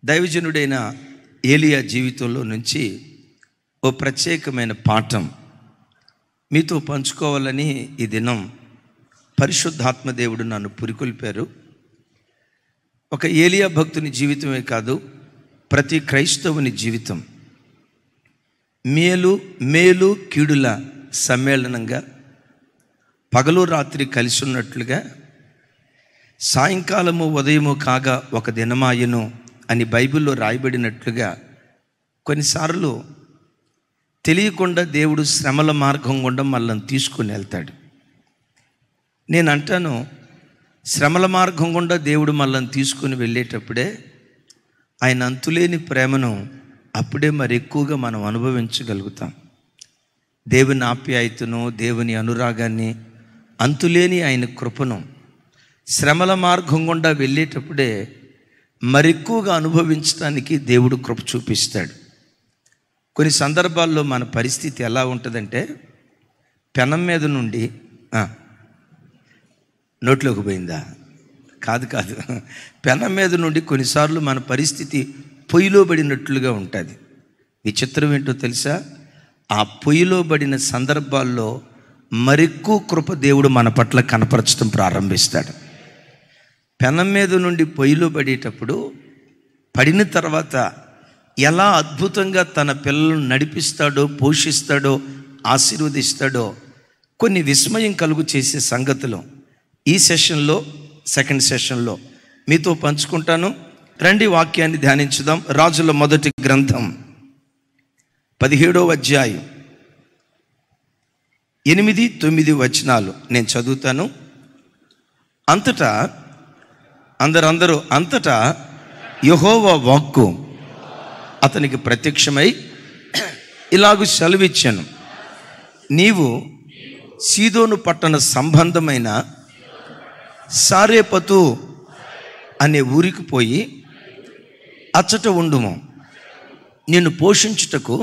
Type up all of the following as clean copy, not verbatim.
దైవజనుడైన ఏలియా జీవితంలో నుంచి ఓ ప్రత్యేకమైన పాఠం మీతో పంచుకోవాలని ఈ దినం పరిశుద్ధాత్మ దేవుడు నన్ను పురికొల్పారు. ఒక ఏలియా భక్తుని జీవితమే కాదు, ప్రతి క్రైస్తవుని జీవితం మేలు కీడుల సమ్మేళనంగా, పగలు రాత్రి కలిసి ఉన్నట్లుగా, సాయంకాలము ఉదయము కాగా ఒక దినమాయను అని బైబిల్లో రాయబడినట్లుగా కొన్నిసార్లు తెలియకుండా దేవుడు శ్రమల మార్గం గుండా మనల్ని తీసుకుని వెళ్తాడు. నేను అంటాను, శ్రమల మార్గం గుండా దేవుడు మనల్ని తీసుకుని వెళ్ళేటప్పుడే ఆయన అంతులేని ప్రేమను అప్పుడే మరి ఎక్కువగా మనం అనుభవించగలుగుతాం. దేవుని ఆప్యాయతను, దేవుని అనురాగాన్ని, అంతులేని ఆయన కృపను శ్రమల మార్గం గుండా వెళ్ళేటప్పుడే మరెక్కువగా అనుభవించడానికి దేవుడు కృప చూపిస్తాడు. కొన్ని సందర్భాల్లో మన పరిస్థితి ఎలా ఉంటుందంటే, పెనం మీద నుండి నోట్లోకి పోయిందా? కాదు, పెనం మీద నుండి కొన్నిసార్లు మన పరిస్థితి పొయ్యిలో పడినట్లుగా ఉంటుంది. విచిత్రం ఏంటో తెలుసా? ఆ పొయ్యిలో పడిన సందర్భాల్లో మరెక్కువ కృప దేవుడు మన పట్ల కనపరచడం ప్రారంభిస్తాడు. పెనం మీద నుండి పొయ్యిలో పడేటప్పుడు, పడిన తర్వాత ఎలా అద్భుతంగా తన పిల్లలను నడిపిస్తాడో, పోషిస్తాడో, ఆశీర్వదిస్తాడో కొన్ని విస్మయం కలుగు చేసే సంగతులు ఈ సెషన్లో, సెకండ్ సెషన్లో మీతో పంచుకుంటాను. రండి వాక్యాన్ని ధ్యానించుదాం. రాజుల మొదటి గ్రంథం 17వ అధ్యాయం 8-9 వచనాలు నేను చదువుతాను. అంతటా యెహోవా వాక్కు అతనికి ప్రత్యక్షమై ఇలాగు సెలవిచ్చాను, నీవు సీదోను పట్టణ సంబంధమైన సారేపతు అనే ఊరికి పోయి అచ్చట ఉండుము. నిన్ను పోషించుటకు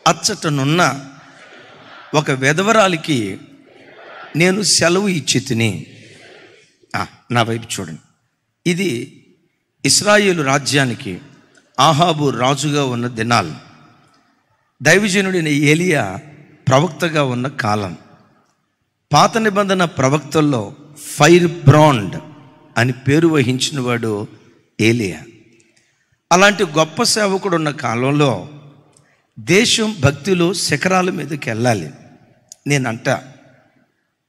అచ్చటనున్న ఒక వెధవరాలికి నేను సెలవు ఇచ్చి తిని. నా వైపు చూడండి. ఇది ఇశ్రాయేలు రాజ్యానికి ఆహాబు రాజుగా ఉన్న దినాలు. దైవజనుడైన ఏలియా ప్రవక్తగా ఉన్న కాలం. పాత నిబంధన ప్రవక్తల్లో ఫైర్ బ్రాండ్ అని పేరు వహించిన వాడు ఏలియా. అలాంటి గొప్ప సేవకుడు ఉన్న కాలంలో దేశం భక్తిలో శిఖరాల మీదకి వెళ్ళాలి. నేనంట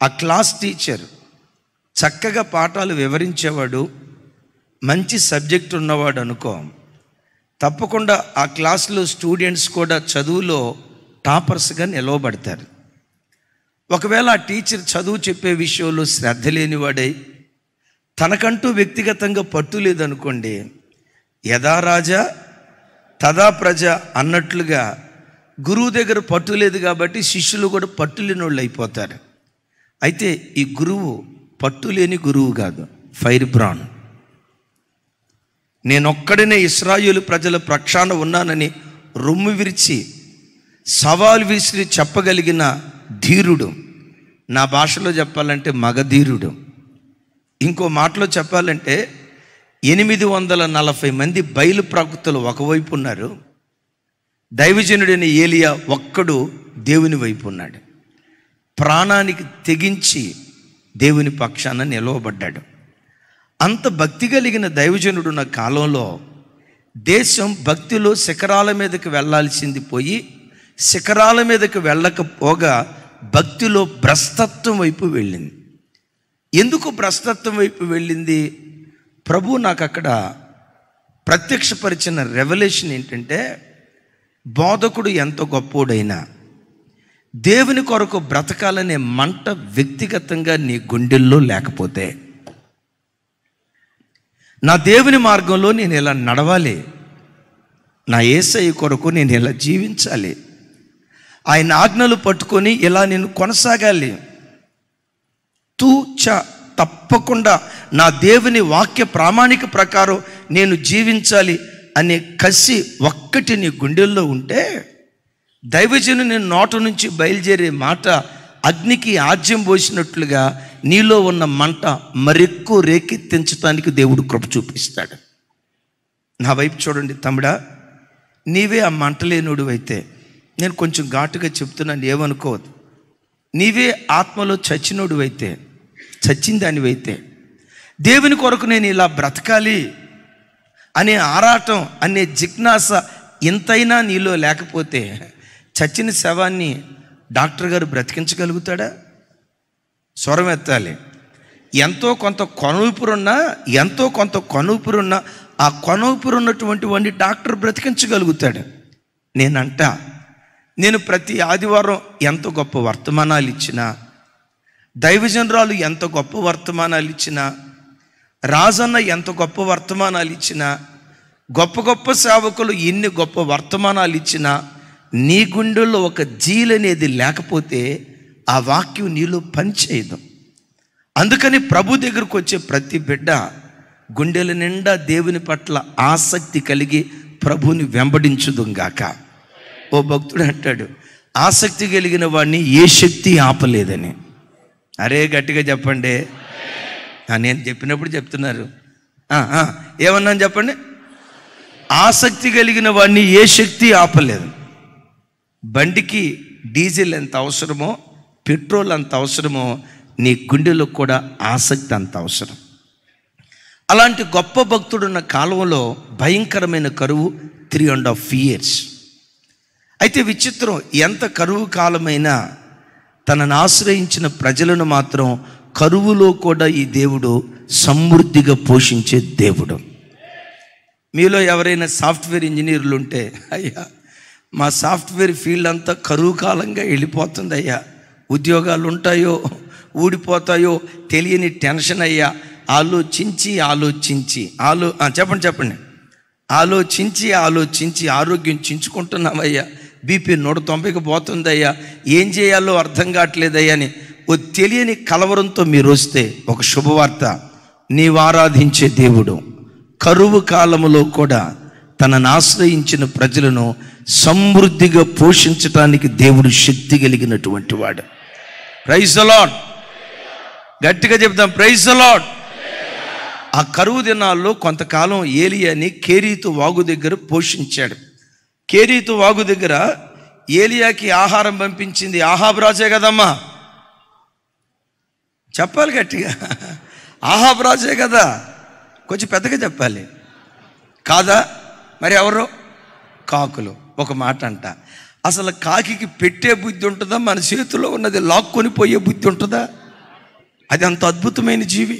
ఆ క్లాస్ టీచర్ చక్కగా పాఠాలు వివరించేవాడు, మంచి సబ్జెక్ట్ ఉన్నవాడు అనుకో, తప్పకుండా ఆ క్లాసులో స్టూడెంట్స్ కూడా చదువులో టాపర్స్గా నిలవబడతారు. ఒకవేళ ఆ టీచర్ చదువు చెప్పే విషయంలో శ్రద్ధ లేనివాడై తనకంటూ వ్యక్తిగతంగా పట్టు లేదనుకోండి, యథా రాజా తదా ప్రజ అన్నట్లుగా గురువు దగ్గర పట్టు లేదు కాబట్టి శిష్యులు కూడా పట్టులేని వాళ్ళు అయిపోతారు. అయితే ఈ గురువు పట్టులేని గురువు కాదు, ఫైర్ బ్రాండ్. నేనొక్కడనే ఇశ్రాయేలు ప్రజల ప్రక్షాళన ఉన్నానని రొమ్ము విరిచి సవాలు విసిరి చెప్పగలిగిన ధీరుడు. నా భాషలో చెప్పాలంటే మగధీరుడు. ఇంకో మాటలో చెప్పాలంటే 840 మంది బయలు ప్రవక్తలు ఒకవైపు ఉన్నారు, దైవజనుడైన ఏలియా ఒక్కడు దేవుని వైపు ఉన్నాడు. ప్రాణానికి తెగించి దేవుని పక్షాన నిలవబడ్డాడు. అంత భక్తి కలిగిన దైవజనుడు ఉన్న కాలంలో దేశం భక్తిలో శిఖరాల మీదకి వెళ్ళాల్సింది పోయి శిఖరాల మీదకి వెళ్ళకపోగా భక్తిలో భ్రష్టత్వం వైపు వెళ్ళింది. ఎందుకు భ్రష్టత్వం వైపు వెళ్ళింది? ప్రభు నాకు అక్కడ ప్రత్యక్షపరిచిన రెవల్యూషన్ ఏంటంటే, బోధకుడు ఎంత గొప్పోడైనా దేవుని కొరకు బ్రతకాలనే మంట వ్యక్తిగతంగా నీ గుండెల్లో లేకపోతే, నా దేవుని మార్గంలో నేను ఇలా నడవాలి, నా యేసయ్య కొరకు నేను ఇలా జీవించాలి, ఆయన ఆజ్ఞలు పట్టుకొని ఇలా నేను కొనసాగాలి, తప్పకుండా నా దేవుని వాక్య ప్రామాణిక ప్రకారం నేను జీవించాలి అనే కసి ఒక్కటి నీ గుండెల్లో ఉంటే, దైవజనుని నోట నుంచి బయలుదేరే మాట అగ్నికి ఆజ్యం పోసినట్లుగా నీలో ఉన్న మంట మరెక్కువ రేకెత్తించడానికి దేవుడు కృప చూపిస్తాడు. నా వైపు చూడండి తమ్ముడా, నీవే ఆ మంటలేనుడు అయితే, నేను కొంచెం ఘాటుగా చెప్తున్నాను, ఏమనుకోవద్దు. నీవే ఆత్మలో చచ్చినోడు అయితే, చచ్చిన దానివైతే, దేవుని కొరకు నేను ఇలా బ్రతకాలి అనే ఆరాటం, అనే జిజ్ఞాస ఇంతైనా నీలో లేకపోతే చచ్చిన శవాన్ని డాక్టర్ గారు బ్రతికించగలుగుతాడా? స్వరం ఎత్తాలి. ఎంతో కొంత కొనుపురున్నా ఆ కొనుపురున్నటువంటి వాడిని డాక్టర్ బ్రతికించగలుగుతాడు. నేను ప్రతి ఆదివారం ఎంత గొప్ప వర్తమానాలు ఇచ్చినా, దైవజనరాలు ఎంత గొప్ప వర్తమానాలు ఇచ్చినా, రాజన్న ఎంత గొప్ప వర్తమానాలు ఇచ్చినా, గొప్ప సేవకులు ఎన్ని గొప్ప వర్తమానాలు ఇచ్చినా, నీ గుండెల్లో ఒక జీలనేది లేకపోతే ఆ వాక్యం నీలో పనిచేయదు. అందుకని ప్రభు దగ్గరకు వచ్చే ప్రతి బిడ్డ గుండెల నిండా దేవుని పట్ల ఆసక్తి కలిగి ప్రభుని వెంబడించుదుగాక. ఓ భక్తుడు అంటాడు, ఆసక్తి కలిగిన వాడిని ఏ శక్తి ఆపలేదని. అరే గట్టిగా చెప్పండి. నేను చెప్పినప్పుడు చెప్తున్నారు. ఏమన్నాను చెప్పండి. ఆసక్తి కలిగిన వాడిని ఏ శక్తి ఆపలేదు. బండికి డీజిల్ ఎంత అవసరమో, పెట్రోల్ అంత అవసరమో, నీ గుండెలో కూడా ఆసక్తి అంత అవసరం. అలాంటి గొప్ప భక్తుడున్న కాలంలో భయంకరమైన కరువు 3.5 years. అయితే విచిత్రం, ఎంత కరువు కాలమైనా తనను ఆశ్రయించిన ప్రజలను మాత్రం కరువులో కూడా ఈ దేవుడు సమృద్ధిగా పోషించే దేవుడు. మీలో ఎవరైనా సాఫ్ట్వేర్ ఇంజనీర్లు ఉంటే, అయ్యా మా సాఫ్ట్వేర్ ఫీల్డ్ అంతా కరువు కాలంగా వెళ్ళిపోతుంది అయ్యా, ఉద్యోగాలు ఉంటాయో ఊడిపోతాయో తెలియని టెన్షన్ అయ్యా, ఆలోచించి ఆరోగ్యం చించుకుంటున్నామయ్యా, బీపీ 190కి పోతుందయ్యా, ఏం చేయాలో అర్థం కావట్లేదయ్యా అని ఓ తెలియని కలవరంతో మీరు వస్తే ఒక శుభవార్త, నీవు ఆరాధించే దేవుడు కరువు కాలములో కూడా తనను ఆశ్రయించిన ప్రజలను సమృద్ధిగా పోషించటానికి దేవుడు శక్తి కలిగినటువంటి వాడు. Praise the Lord. గట్టిగా చెప్తాం, ప్రైజ్ ది లార్డ్. ఆ కరువు దినాల్లో కొంతకాలం ఏలియాని కేరీతు వాగు దగ్గర పోషించాడు. కేరీతు వాగు దగ్గర ఏలియాకి ఆహారం పంపించింది ఆహాబు రాజే కదమ్మా, చెప్పాలి గట్టిగా, ఆహాబు రాజే కదా, కొంచెం పెద్దగా చెప్పాలి కాదా? మరి ఎవరో కాకులు. ఒక మాట అంట, అసలు కాకికి పెట్టే బుద్ధి ఉంటుందా? మన చేతిలో ఉన్నది లాక్కొని పోయే బుద్ధి ఉంటుందా? అది అంత అద్భుతమైన జీవి.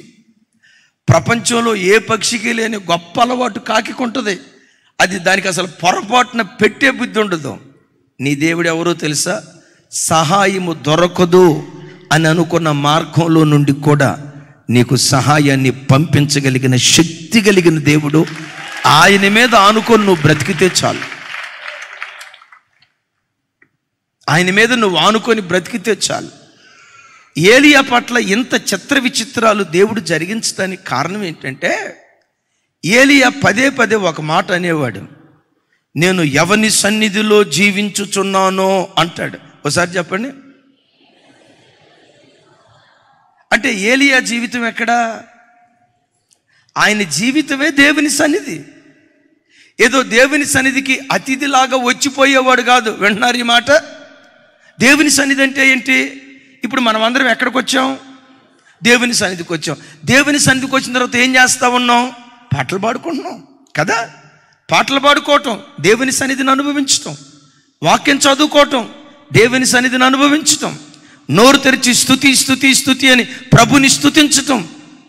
ప్రపంచంలో ఏ పక్షికి లేని గొప్ప అలవాటు కాకికి ఉంటుంది. అది దానికి అసలు పొరపాటున పెట్టే బుద్ధి ఉండదు. నీ దేవుడు ఎవరో తెలుసా? సహాయము దొరకదు అని అనుకున్న మార్గంలో నుండి కూడా నీకు సహాయాన్ని పంపించగలిగిన శక్తి కలిగిన దేవుడు. ఆయన మీద ఆనుకొని నువ్వు బ్రతికితే చాలు. ఆయన మీద నువ్వు ఆనుకొని బ్రతికితే చాలు. ఏలియా పట్ల ఇంత చిత్ర విచిత్రాలు దేవుడు జరిగించడానికి కారణం ఏంటంటే, ఏలియా పదే ఒక మాట అనేవాడు, నేను ఎవని సన్నిధిలో జీవించుచున్నానో అంటాడు. ఒకసారి చెప్పండి. అంటే ఏలియా జీవితం ఎక్కడా? ఆయన జీవితమే దేవుని సన్నిధి. ఏదో దేవుని సన్నిధికి అతిథిలాగా వచ్చిపోయేవాడు కాదు. వింటున్నారు ఈ మాట? దేవుని సన్నిధి అంటే ఏంటి? ఇప్పుడు మనం అందరం ఎక్కడికి వచ్చాం? దేవుని సన్నిధికి వచ్చాం. దేవుని సన్నిధికి వచ్చిన తర్వాత ఏం చేస్తా ఉన్నాం? పాటలు పాడుకుంటున్నాం కదా. పాటలు పాడుకోవటం దేవుని సన్నిధిని అనుభవించటం, వాక్యం చదువుకోవటం దేవుని సన్నిధిని అనుభవించటం, నోరు తెరిచి స్తుతి అని ప్రభుని స్తుతించటం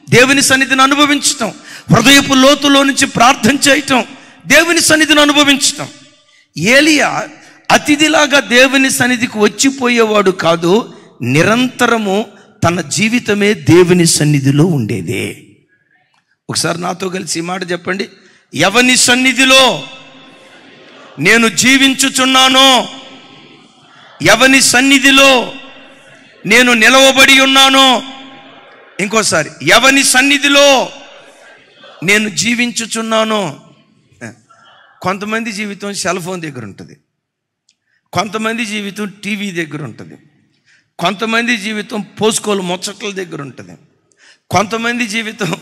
దేవుని సన్నిధిని అనుభవించటం, హృదయపు లోతులో నుంచి ప్రార్థన చేయటం దేవుని సన్నిధిని అనుభవించటం. ఏలియా అతిథిలాగా దేవుని సన్నిధికి వచ్చిపోయేవాడు కాదు, నిరంతరము తన జీవితమే దేవుని సన్నిధిలో ఉండేదే. ఒకసారి నాతో కలిసి ఈ మాట చెప్పండి, ఎవని సన్నిధిలో నేను జీవించుచున్నానో, ఎవని సన్నిధిలో నేను నిలవబడి ఉన్నానో. ఇంకోసారి, ఎవని సన్నిధిలో నేను జీవించుచున్నానో. కొంతమంది జీవితం సెల్ ఫోన్ దగ్గర ఉంటుంది, కొంతమంది జీవితం టీవీ దగ్గర ఉంటుంది, కొంతమంది జీవితం పోసుకోలు ముచ్చట్ల దగ్గర ఉంటుంది, కొంతమంది జీవితం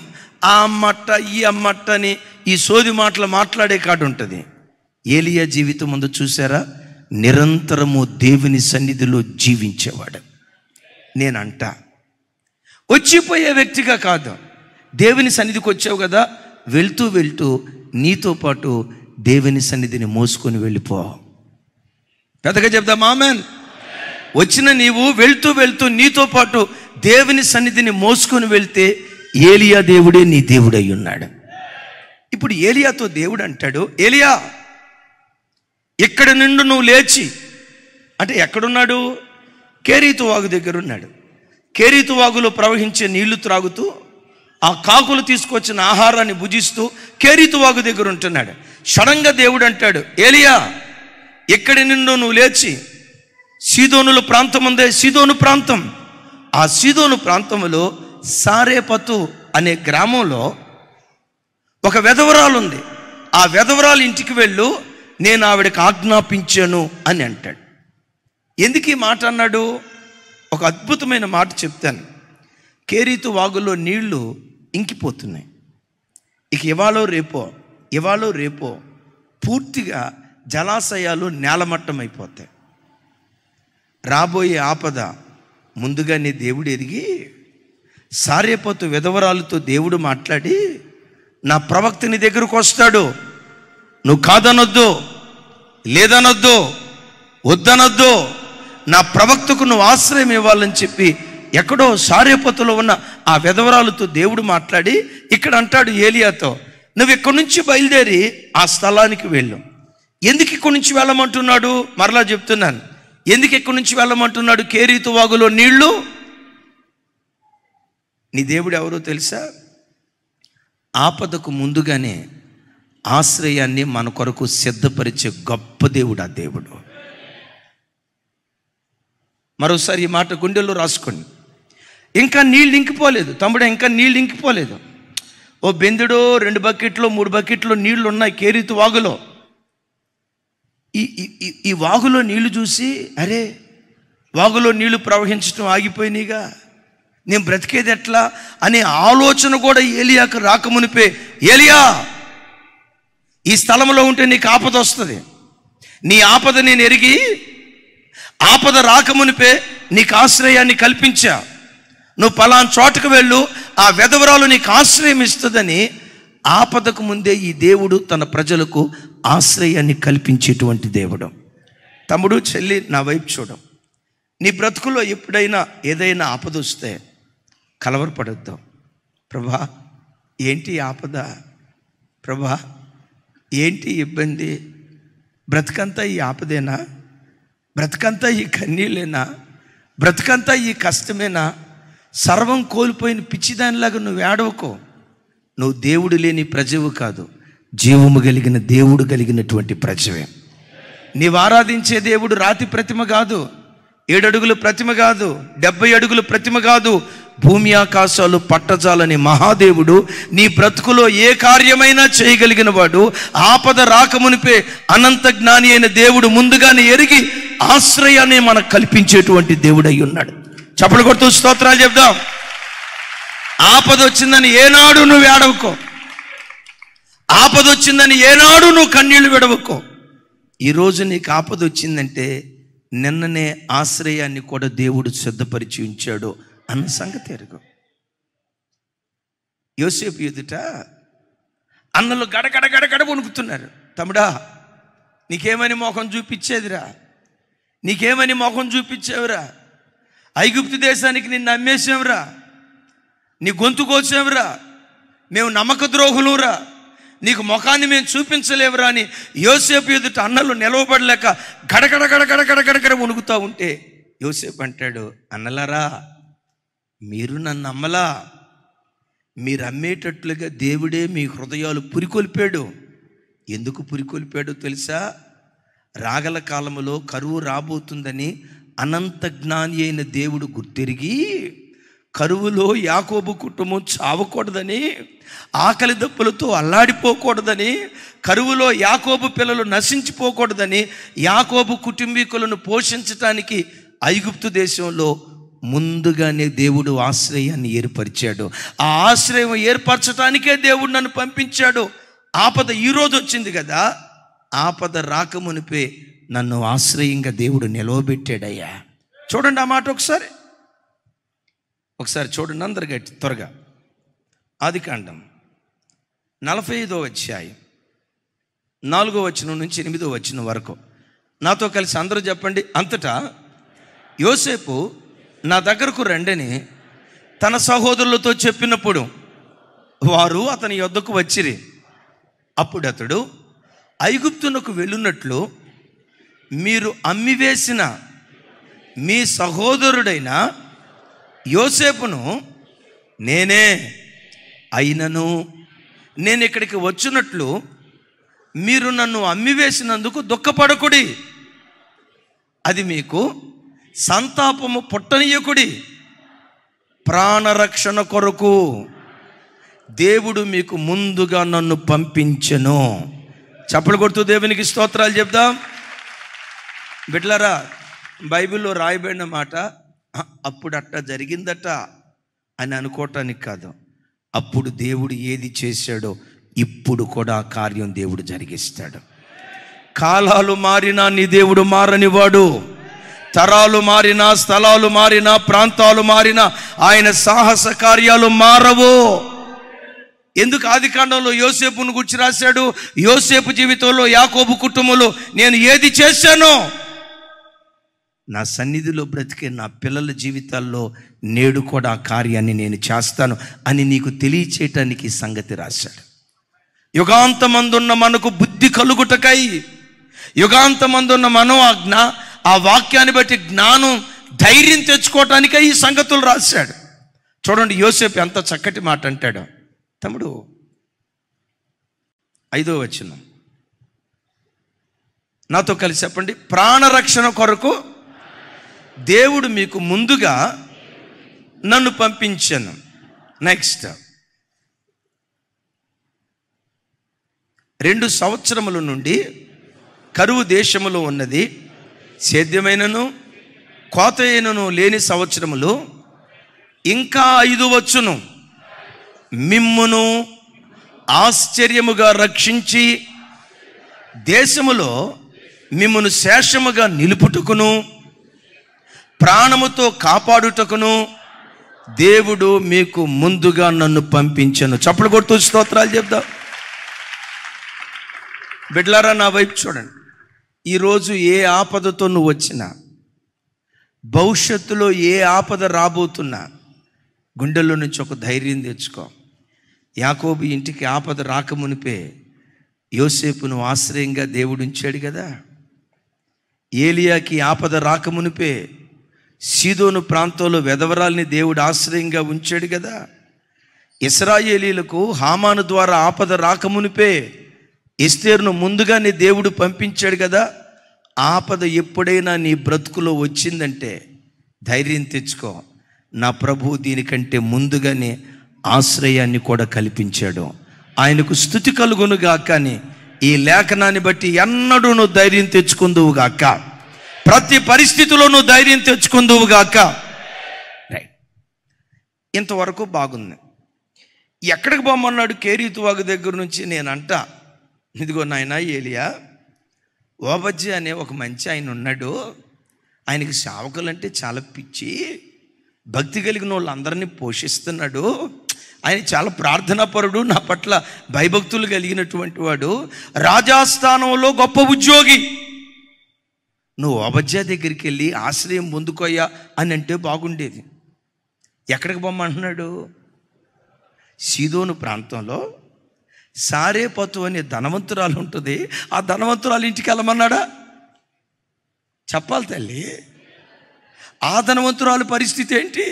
ఆ అమ్మట్ట ఈ అమ్మట్ట అని ఈ సోది మాటలు మాట్లాడే కాడు ఉంటుంది. ఏలియా జీవితం ముందు చూసారా, నిరంతరము దేవుని సన్నిధిలో జీవించేవాడు. నేనంట వచ్చిపోయే వ్యక్తిగా కాదు, దేవుని సన్నిధికి వచ్చావు కదా, వెళ్తూ వెళ్తూ నీతో పాటు దేవుని సన్నిధిని మోసుకొని వెళ్ళిపో. పెద్దగా చెప్దాం ఆమేన్. వచ్చిన నీవు వెళ్తూ వెళ్తూ నీతో పాటు దేవుని సన్నిధిని మోసుకొని వెళ్తే ఏలియా దేవుడే నీ దేవుడై ఉన్నాడు. ఇప్పుడు ఏలియాతో దేవుడు అంటాడు, ఏలియా ఇక్కడ నుండి నువ్వు లేచి, అంటే ఎక్కడున్నాడు? కేరీతు వాగు దగ్గర ఉన్నాడు. కేరీతు వాగులో ప్రవహించే నీళ్లు త్రాగుతూ, ఆ కాకులు తీసుకొచ్చిన ఆహారాన్ని భుజిస్తూ కేరీతు వాగు దగ్గర ఉంటున్నాడు. సడన్గా దేవుడు అంటాడు, ఏలియా ఎక్కడి నుండో నువ్వు లేచి సీదోనుల ప్రాంతం ఉందే, సీదోను ప్రాంతం, ఆ సీదోను ప్రాంతంలో సారేపతు అనే గ్రామంలో ఒక వెధవరాలు ఉంది, ఆ వెధవరాలు ఇంటికి వెళ్ళు, నేను ఆవిడకి ఆజ్ఞాపించాను అని అంటాడు. ఎందుకు ఈ మాట అన్నాడు? ఒక అద్భుతమైన మాట చెప్తాను. కేరీతు వాగులో నీళ్లు ఇంకిపోతున్నాయి. ఇక ఇవాళో రేపో పూర్తిగా జలాశయాలు నేలమట్టం అయిపోతాయి. రాబోయే ఆపద ముందుగానే దేవుడు ఎదిగి సారేపతు విధవరాలతో దేవుడు మాట్లాడి, నా ప్రవక్తని దగ్గరకు వస్తాడు, నువ్వు కాదనొద్దు, లేదనొద్దు, వద్దనొద్దు, నా ప్రవక్తకు నువ్వు ఆశ్రయం ఇవ్వాలని చెప్పి ఎక్కడో సారేపతులో ఉన్న ఆ విధవరాలతో దేవుడు మాట్లాడి ఇక్కడ అంటాడు ఏలియాతో, నువ్వు ఇక్కడి నుంచి బయలుదేరి ఆ స్థలానికి వెళ్ళు. ఎందుకు ఇక్కడి నుంచి వెళ్ళమంటున్నాడు? మరలా చెప్తున్నాను, ఎందుకు ఇక్కడి నుంచి వెళ్ళమంటున్నాడు? కేరీతు వాగులో నీళ్లు, నీ దేవుడు ఎవరో తెలుసా? ఆపదకు ముందుగానే ఆశ్రయాన్ని మన కొరకు సిద్ధపరిచే గొప్ప దేవుడు ఆ దేవుడు. మరోసారి ఈ మాట గుండెల్లో రాసుకోండి. ఇంకా నీళ్ళు ఇంకిపోలేదు తమ్ముడు, ఇంకా నీళ్ళు ఇంకిపోలేదు. ఓ బెందుడో 2 బకెట్లు 3 బకెట్లు నీళ్లు ఉన్నాయి కేరీతు వాగులో. ఈ వాగులో నీళ్లు చూసి, అరే వాగులో నీళ్లు ప్రవహించడం ఆగిపోయినాయిగా, నేను బ్రతికేది ఎట్లా అనే ఆలోచన కూడా ఏలియాకు రాకమునిపే, ఏలియా ఈ స్థలంలో ఉంటే నీకు ఆపద వస్తుంది, నీ ఆపద నేను ఎరిగి ఆపద రాకమునిపే నీకు ఆశ్రయాన్ని కల్పించా, నువ్వు పలానా చోటకు వెళ్ళు, ఆ వెధవరాలు నీకు ఆశ్రయం ఇస్తుందని ఆపదకు ముందే ఈ దేవుడు తన ప్రజలకు ఆశ్రయాన్ని కల్పించేటువంటి దేవుడు. తమ్ముడు చెల్లి నా వైపు చూడం, నీ బ్రతుకులో ఎప్పుడైనా ఏదైనా ఆపద వస్తే కలవరపడొద్దు. ప్రభా ఏంటి ఆపద, ప్రభా ఏంటి ఇబ్బంది, బ్రతుకంతా ఈ ఆపదేనా, బ్రతుకంతా ఈ కన్నీళ్ళేనా, బ్రతుకంతా ఈ కష్టమేనా, సర్వం కోల్పోయిన పిచ్చిదానిలాగా నువ్వు ఏడవకో. నువ్వు దేవుడు లేని ప్రజవు కాదు, జీవము కలిగిన దేవుడు కలిగినటువంటి ప్రజవే. నీవు ఆరాధించే దేవుడు రాతి ప్రతిమ కాదు, 7 అడుగుల ప్రతిమ కాదు, 70 అడుగుల ప్రతిమ కాదు, భూమి ఆకాశాలు పట్టజాలని మహాదేవుడు. నీ బ్రతుకులో ఏ కార్యమైనా చేయగలిగిన వాడు. ఆపద రాకమునిపే అనంత జ్ఞాని అయిన దేవుడు ముందుగానే ఎరిగి ఆశ్రయాన్ని మనకు కల్పించేటువంటి దేవుడు అయి ఉన్నాడు. చప్పలు కొడుతూ స్తోత్రాలు చెప్దాం. ఆపద వచ్చిందని ఏనాడు నువ్వు ఏడవకో, ఆపద వచ్చిందని ఏనాడు నువ్వు కన్నీళ్లు విడవకో. ఈరోజు నీకు ఆపద వచ్చిందంటే నిన్ననే ఆశ్రయాన్ని కూడా దేవుడు సిద్ధపరిచి ఉంచాడు అన్న సంగతి ఎరుగు. యోసేపు ఎదుట అన్నలు గడగడ గడగడ వణుకుతున్నారు. తమ్ముడా నీకేమని మొఖం చూపించేదిరా, నీకేమని మొఖం చూపించేవరా, ఐగుప్తు దేశానికి నిన్ను అమ్మేసావురా, నీ గొంతు కోసావురా, మేము నమ్మక ద్రోహులురా, నీకు ముఖాన్ని మేము చూపించలేవురా అని యోసేపు ఎదుట అన్నలు నిలవబడలేక గడగడ గడగడ గడగడ వణుకుతూ ఉంటే యోసేపు అంటాడు, అన్నలారా మీరు నన్ను నమ్మలా, మీరు అమ్మేటట్లుగా దేవుడే మీ హృదయాలు పురికొల్పాడు. ఎందుకు పురికొల్పాడో తెలుసా? రాగల కాలంలో కరువు రాబోతుందని అనంత జ్ఞాని అయిన దేవుడు గుర్తెరిగి కరువులో యాకోబు కుటుంబం చావకూడదని, ఆకలి దప్పులతో అల్లాడిపోకూడదని, కరువులో యాకోబు పిల్లలు నశించిపోకూడదని యాకోబు కుటుంబీకులను పోషించటానికి ఐగుప్తు దేశంలో ముందుగానే దేవుడు ఆశ్రయాన్ని ఏర్పరిచాడు. ఆ ఆశ్రయం ఏర్పరచటానికే దేవుడు నన్ను పంపించాడు ఆపద ఈరోజు వచ్చింది కదా, ఆపద రాకమునిపే నన్ను ఆశ్రయంగా దేవుడు నిలవబెట్టాడయ్యా. చూడండి ఆ మాట ఒకసారి చూడండి అందరు గట్టి త్వరగా. ఆదికాండం 45వ అధ్యాయం 4వ వచనం నుంచి 8వ వచనం వరకు నాతో కలిసి అందరూ చెప్పండి. అంతటా యోసేపు నా దగ్గరకు రండని తన సహోదరులతో చెప్పినప్పుడు వారు అతని యొద్దకు వచ్చిరి. అప్పుడు అతడు, ఐగుప్తునకు వెళ్ళున్నట్లు మీరు అమ్మివేసిన మీ సహోదరుడైన యోసేపును నేనే, అయినను నేను ఇక్కడికి వచ్చినట్లు మీరు నన్ను అమ్మివేసినందుకు దుఃఖపడకుడి, అది మీకు సంతాపము పుట్టనీయకుడి. ప్రాణరక్షణ కొరకు దేవుడు మీకు ముందుగా నన్ను పంపించెను. చప్పలు కొడుతూ దేవునికి స్తోత్రాలు చెప్దాం. బిడ్డలారా, బైబిల్లో రాయబడిన మాట అప్పుడు అట్ట జరిగిందట అని అనుకోవటానికి కాదు. అప్పుడు దేవుడు ఏది చేశాడో ఇప్పుడు కూడా ఆ కార్యం దేవుడు జరిగిస్తాడు. కాలాలు మారినా నీ దేవుడు మారనివాడు. తరాలు మారినా, స్థలాలు మారినా, ప్రాంతాలు మారినా ఆయన సాహస కార్యాలు మారవు. ఎందుకు ఆదికాండంలో యోసేపును గురించి రాశాడు? యోసేపు జీవితంలో, యాకోబు కుటుంబంలో నేను ఏది చేశానో నా సన్నిధిలో బ్రతికే నా పిల్లల జీవితాల్లో నేడు కూడా ఆ కార్యాన్ని నేను చేస్తాను అని నీకు తెలియచేయటానికి సంగతి రాశాడు. యుగాంతమందున్న మనకు బుద్ధి కలుగుటకై, యుగాంతమందున్న మనం ఆ వాక్యాన్ని బట్టి జ్ఞానం, ధైర్యం తెచ్చుకోవటానికై ఈ సంగతులు రాశాడు. చూడండి యోసేపు ఎంత చక్కటి మాట అంటాడు. తమ్ముడు 5వ వచనం నాతో కలిసి చెప్పండి. ప్రాణరక్షణ కొరకు దేవుడు మీకు ముందుగా నన్ను పంపించాను. నెక్స్ట్ 2 సంవత్సరముల నుండి కరువు దేశములో ఉన్నది, సేద్యమైనను కోత అయినను లేని సంవత్సరములు ఇంకా 5 వచ్చును. మిమ్మును ఆశ్చర్యముగా రక్షించి దేశములో మిమ్మును శేషముగా నిలుపుటకును ప్రాణముతో కాపాడుటకును దేవుడు మీకు ముందుగా నన్ను పంపించను. చప్పలు కొడుతూ స్తోత్రాలు చెప్దాం. బిడ్డలారా, నా వైపు చూడండి. ఈరోజు ఏ ఆపదతో నువ్వు వచ్చినా, భవిష్యత్తులో ఏ ఆపద రాబోతున్నా గుండెల్లో నుంచి ఒక ధైర్యం తెచ్చుకో. యాకోబు ఇంటికి ఆపద రాకమునిపే యోసేపును ఆశ్రయంగా దేవుడు ఉంచాడు కదా. ఏలియాకి ఆపద రాకమునిపే సీదోను ప్రాంతంలో వెధవరాల్ని దేవుడు ఆశ్రయంగా ఉంచాడు కదా. ఇశ్రాయేలీలకు హామాను ద్వారా ఆపద రాకమునిపే ఎస్తేరును ముందుగానే దేవుడు పంపించాడు కదా. ఆపద ఎప్పుడైనా నీ బ్రతుకులో వచ్చిందంటే ధైర్యం తెచ్చుకో. నా ప్రభువు దీనికంటే ముందుగానే ఆశ్రయాన్ని కూడా కల్పించాడు. ఆయనకు స్తుతి కలుగునుగాక అని ఈ లేఖనాన్ని బట్టి ఎన్నడూ నువ్వు ధైర్యం తెచ్చుకుందువుగాక. ప్రతి పరిస్థితిలో నువ్వు ధైర్యం తెచ్చుకుందువుగాక. రైట్, ఇంతవరకు బాగుంది. ఎక్కడికి పోమన్నాడు? కేరీతువాగు దగ్గర నుంచి. నేనంట, ఇదిగో నాయన ఏలియా, ఓబజ్జి అనే ఒక మంచి ఆయన ఉన్నాడు. ఆయనకి సేవకులంటే చాలా పిచ్చి, భక్తి కలిగిన వాళ్ళందరినీ పోషిస్తున్నాడు. ఆయన చాలా ప్రార్థనాపరుడు, నా పట్ల భయభక్తులు కలిగినటువంటి వాడు, రాజాస్థానంలో గొప్ప ఉద్యోగి. నువ్వు ఓబజ్జా దగ్గరికి వెళ్ళి ఆశ్రయం పొందుకోయా అని అంటే బాగుండేది. ఎక్కడికి పొమ్మంటున్నాడు? సీదోను ప్రాంతంలో సారేపతు అనే ధనవంతురాలు ఉంటుంది. ఆ ధనవంతురాలు ఇంటికి వెళ్ళమన్నాడా? చెప్పాలి తల్లి. ఆ ధనవంతురాలు పరిస్థితి ఏంటి?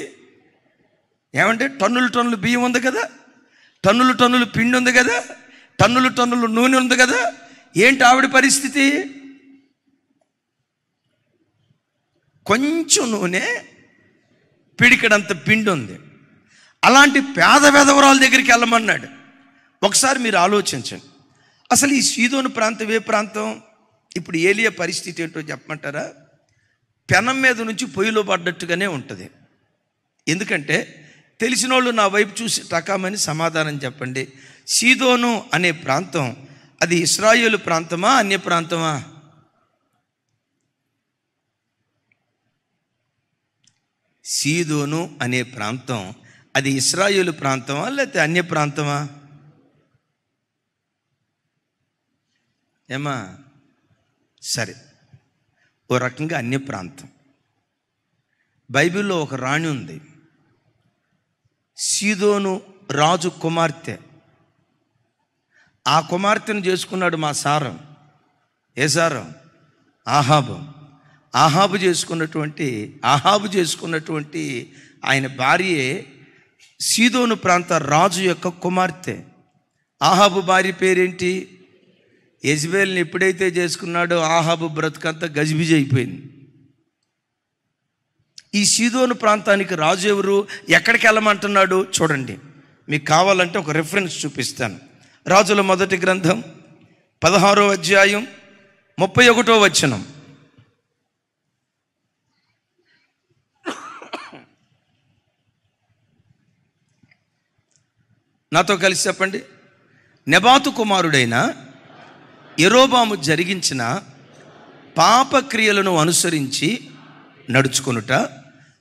ఏమంటే టన్నులు టన్నులు బియ్యం ఉంది కదా, టన్నులు టన్నులు పిండి ఉంది కదా, టన్నులు టన్నులు నూనె ఉంది కదా. ఏంటి ఆవిడ పరిస్థితి? కొంచెం నూనె, పిడికడంత పిండి ఉంది. అలాంటి పేద వెధవరాల దగ్గరికి వెళ్ళమన్నాడు. ఒకసారి మీరు ఆలోచించండి. అసలు ఈ సీదోను ప్రాంతం ఏ ప్రాంతం? ఇప్పుడు ఏలియా పరిస్థితి ఏంటో చెప్పమంటారా? పెనం మీద నుంచి పొయ్యిలో పడ్డట్టుగానే ఉంటుంది. ఎందుకంటే తెలిసిన వాళ్ళు నా వైపు చూసి టకామని సమాధానం చెప్పండి. సీదోను అనే ప్రాంతం అది ఇశ్రాయేలు ప్రాంతమా, అన్య ప్రాంతమా? సీదోను అనే ప్రాంతం అది ఇశ్రాయేలు ప్రాంతమా లేకపోతే అన్య ప్రాంతమా? ఏమా? సరే, ఓ రకంగా అన్య ప్రాంతం. బైబిల్లో ఒక రాణి ఉంది, సీదోను రాజు కుమార్తె. ఆ కుమార్తెను చేసుకున్నాడు మా సారం. ఏ సారం? ఆహాబు. ఆహాబు చేసుకున్నటువంటి ఆయన భార్యే సీదోను ప్రాంత రాజు యొక్క కుమార్తె. ఆహాబు భార్య పేరేంటి? యెజబెల్ని ఎప్పుడైతే చేసుకున్నాడో ఆహాబు బ్రతుకంతా గజిబిజి అయిపోయింది. ఈ సీదోను ప్రాంతానికి రాజు ఎవరు? ఎక్కడికి వెళ్ళమంటున్నాడు చూడండి. మీకు కావాలంటే ఒక రెఫరెన్స్ చూపిస్తాను. రాజుల మొదటి గ్రంథం 16వ అధ్యాయం 31వ వచనం. నాతో కలిసి చెప్పండి. నెబాతు కుమారుడైన యెరోబాము జరిగించిన పాపక్రియలను అనుసరించి నడుచుకొనుట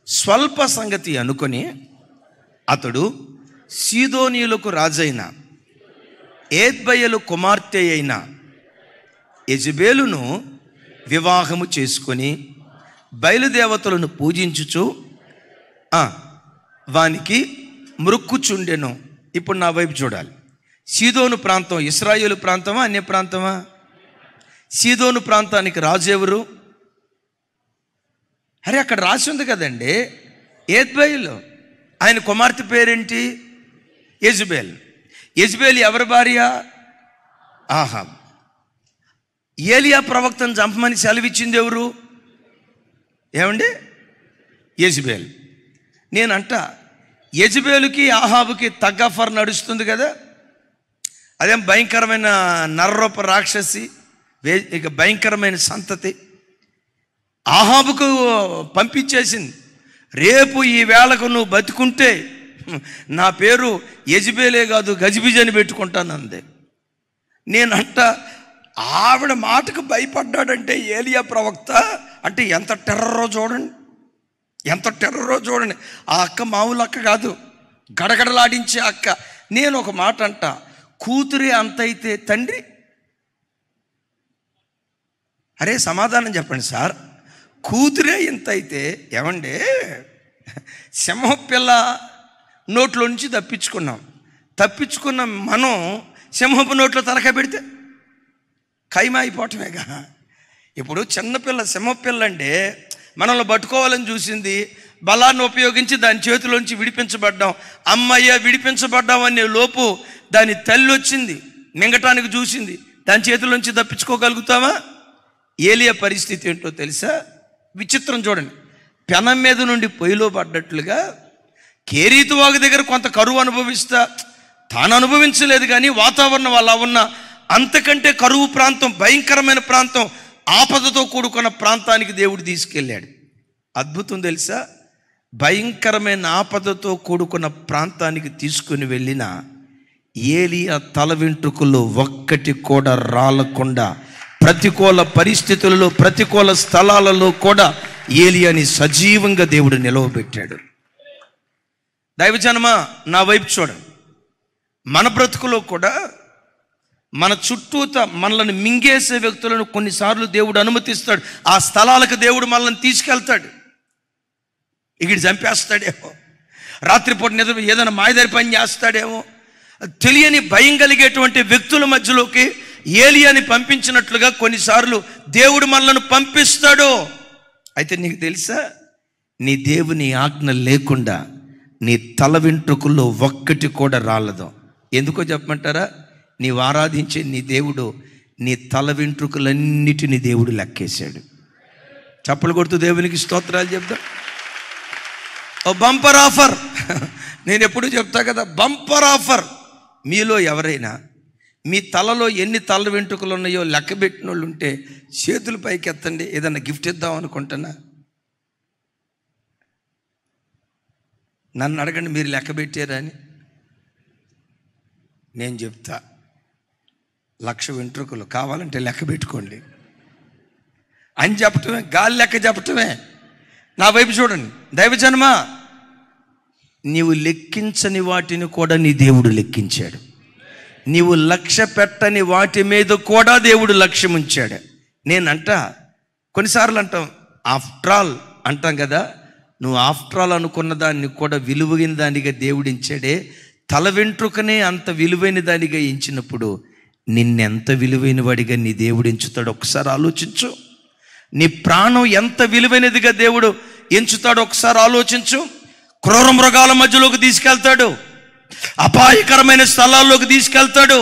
స్వల్ప సంగతి అనుకొని అతడు సీదోనీయులకు రాజైన ఏద్బయలు కుమార్తె అయిన యెజబెలును వివాహము చేసుకొని బయలుదేవతలను పూజించుచు వానికి మ్రొక్కుచుండెను. ఇప్పుడు నా వైపు చూడాలి. సీదోను ప్రాంతం ఇశ్రాయేలు ప్రాంతమా, అన్య ప్రాంతమా? సీదోను ప్రాంతానికి రాజు ఎవరు? అరే, అక్కడ రాసి ఉంది కదండి, ఏద్బయలు. ఆయన కుమార్తె పేరేంటి? యెజబెల్. యెజబెల్ ఎవరి భార్య? ఆహాబ్. ఏలియా ప్రవక్తను చంపమని సెలవిచ్చింది ఎవరు? ఏమండి? యెజబెల్. నేనంట యెజబెలుకి ఆహాబుకి తగ్గఫర్ నడుస్తుంది కదా. అదేం భయంకరమైన నరరూప రాక్షసి, ఇక భయంకరమైన సంతతి. ఆహాబుకు పంపించేసింది, రేపు ఈ వేళకు నువ్వు బతుకుంటే నా పేరు యెజబెలే కాదు గజిబిజి అని పెట్టుకుంటానంది. నేనంట ఆవిడ మాటకు భయపడ్డాడంటే ఏలియా ప్రవక్త అంటే ఎంత టెర్రరో చూడండి, ఎంత టెర్రరో చూడండి. ఆ అక్క మామూలు అక్క కాదు, గడగడలాడించే అక్క. నేను ఒక మాట అంట, కూతురే అంతైతే తండ్రి. అరే సమాధానం చెప్పండి సార్. కూతురే ఇంత అయితే ఏమండే, సింహపిల్ల నోట్లో నుంచి తప్పించుకున్న మనం సింహపు నోట్లో తలకాయ పెడితే ఖైమా అయిపోవటమేగా. ఇప్పుడు చిన్నపిల్ల సింహపిల్ల అంటే మనల్ని పట్టుకోవాలని చూసింది, బలాన్ని ఉపయోగించి దాని చేతిలోంచి విడిపించబడ్డాం. అమ్మయ్య విడిపించబడ్డాం అనే లోపు దాని తల్లి వచ్చింది, మింగటానికి చూసింది, దాని చేతిలోంచి తప్పించుకోగలుగుతావా? ఏలియా పరిస్థితి ఏంటో తెలుసా? విచిత్రం చూడండి. పెనం మీద నుండి పొయ్యిలో పడ్డట్లుగా కేరీతు వాగు దగ్గర కొంత కరువు అనుభవిస్తా, తాను అనుభవించలేదు కానీ వాతావరణం అలా ఉన్న అంతకంటే కరువు ప్రాంతం, భయంకరమైన ప్రాంతం, ఆపదతో కూడుకున్న ప్రాంతానికి దేవుడు తీసుకెళ్ళాడు. అద్భుతం తెలుసా? భయంకరమైన ఆపదతో కూడుకున్న ప్రాంతానికి తీసుకుని వెళ్ళిన ఏలియా తల వెంట్రుకల్లో ఒక్కటి కూడా రాలకుండా ప్రతికూల పరిస్థితులలో, ప్రతికూల స్థలాలలో కూడా ఏలియాని సజీవంగా దేవుడు నిలవబెట్టాడు. దైవజనమా, నా వైపు చూడండి. మన బ్రతుకులో కూడా మన చుట్టూత మనల్ని మింగేసే వ్యక్తులను కొన్నిసార్లు దేవుడు అనుమతిస్తాడు. ఆ స్థలాలకు దేవుడు మనల్ని తీసుకెళ్తాడు. ఇక్కడ చంపేస్తాడేమో, రాత్రిపూట నిద్ర ఏదైనా మాయదారి పని చేస్తాడేమో, తెలియని భయం కలిగేటువంటి వ్యక్తుల మధ్యలోకి ఏలియాని పంపించినట్లుగా కొన్నిసార్లు దేవుడు మనల్ని పంపిస్తాడు. అయితే నీకు తెలుసా, నీ దేవుని ఆజ్ఞ లేకుండా నీ తల వెంట్రుకల్లో ఒక్కటి కూడా రాలదు. ఎందుకో చెప్పమంటారా? నీవు ఆరాధించే నీ దేవుడు నీ తల వెంట్రుకలన్నిటినీ దేవుడు లెక్కేశాడు. చప్పలు కొడుతూ దేవునికి స్తోత్రాలు చెప్తా. ఓ బంపర్ ఆఫర్. నేను ఎప్పుడు చెప్తా కదా, బంపర్ ఆఫర్. మీలో ఎవరైనా మీ తలలో ఎన్ని తల వెంట్రుకలు ఉన్నాయో లెక్క పెట్టిన వాళ్ళు ఉంటే చేతులు పైకి ఎత్తండి. ఏదన్నా గిఫ్ట్ ఇద్దాం అనుకుంటున్నా. నన్ను అడగండి, మీరు లెక్క పెట్టారా అని. నేను చెప్తా, 1,00,000 వెంట్రుకలు కావాలంటే లెక్క పెట్టుకోండి అని చెప్పటమే, గాలి లెక్క చెప్పటమే. నా వైపు చూడండి, దైవజనమా, నీవు లెక్కించని వాటిని కూడా నీ దేవుడు లెక్కించాడు. నీవు లక్ష్య పెట్టని వాటి మీద కూడా దేవుడు లక్ష్యం ఉంచాడు. నేనంట కొన్నిసార్లు అంటాం ఆఫ్టర్ ఆల్ అంటాం కదా, నువ్వు ఆఫ్టర్ ఆల్ అనుకున్న దాన్ని కూడా విలువైన దానిగా దేవుడు ఎంచాడే. తల వెంట్రుకనే అంత విలువైన దానిగా ఎంచినప్పుడు నిన్నెంత విలువైన వాడిగా నీ దేవుడు ఎంచుతాడు ఒకసారి ఆలోచించు. నీ ప్రాణం ఎంత విలువైనదిగా దేవుడు ఎంచుతాడు ఒకసారి ఆలోచించు. క్రూర మృగాల మధ్యలోకి తీసుకెళ్తాడు, అపాయకరమైన స్థలాల్లోకి తీసుకెళ్తాడు,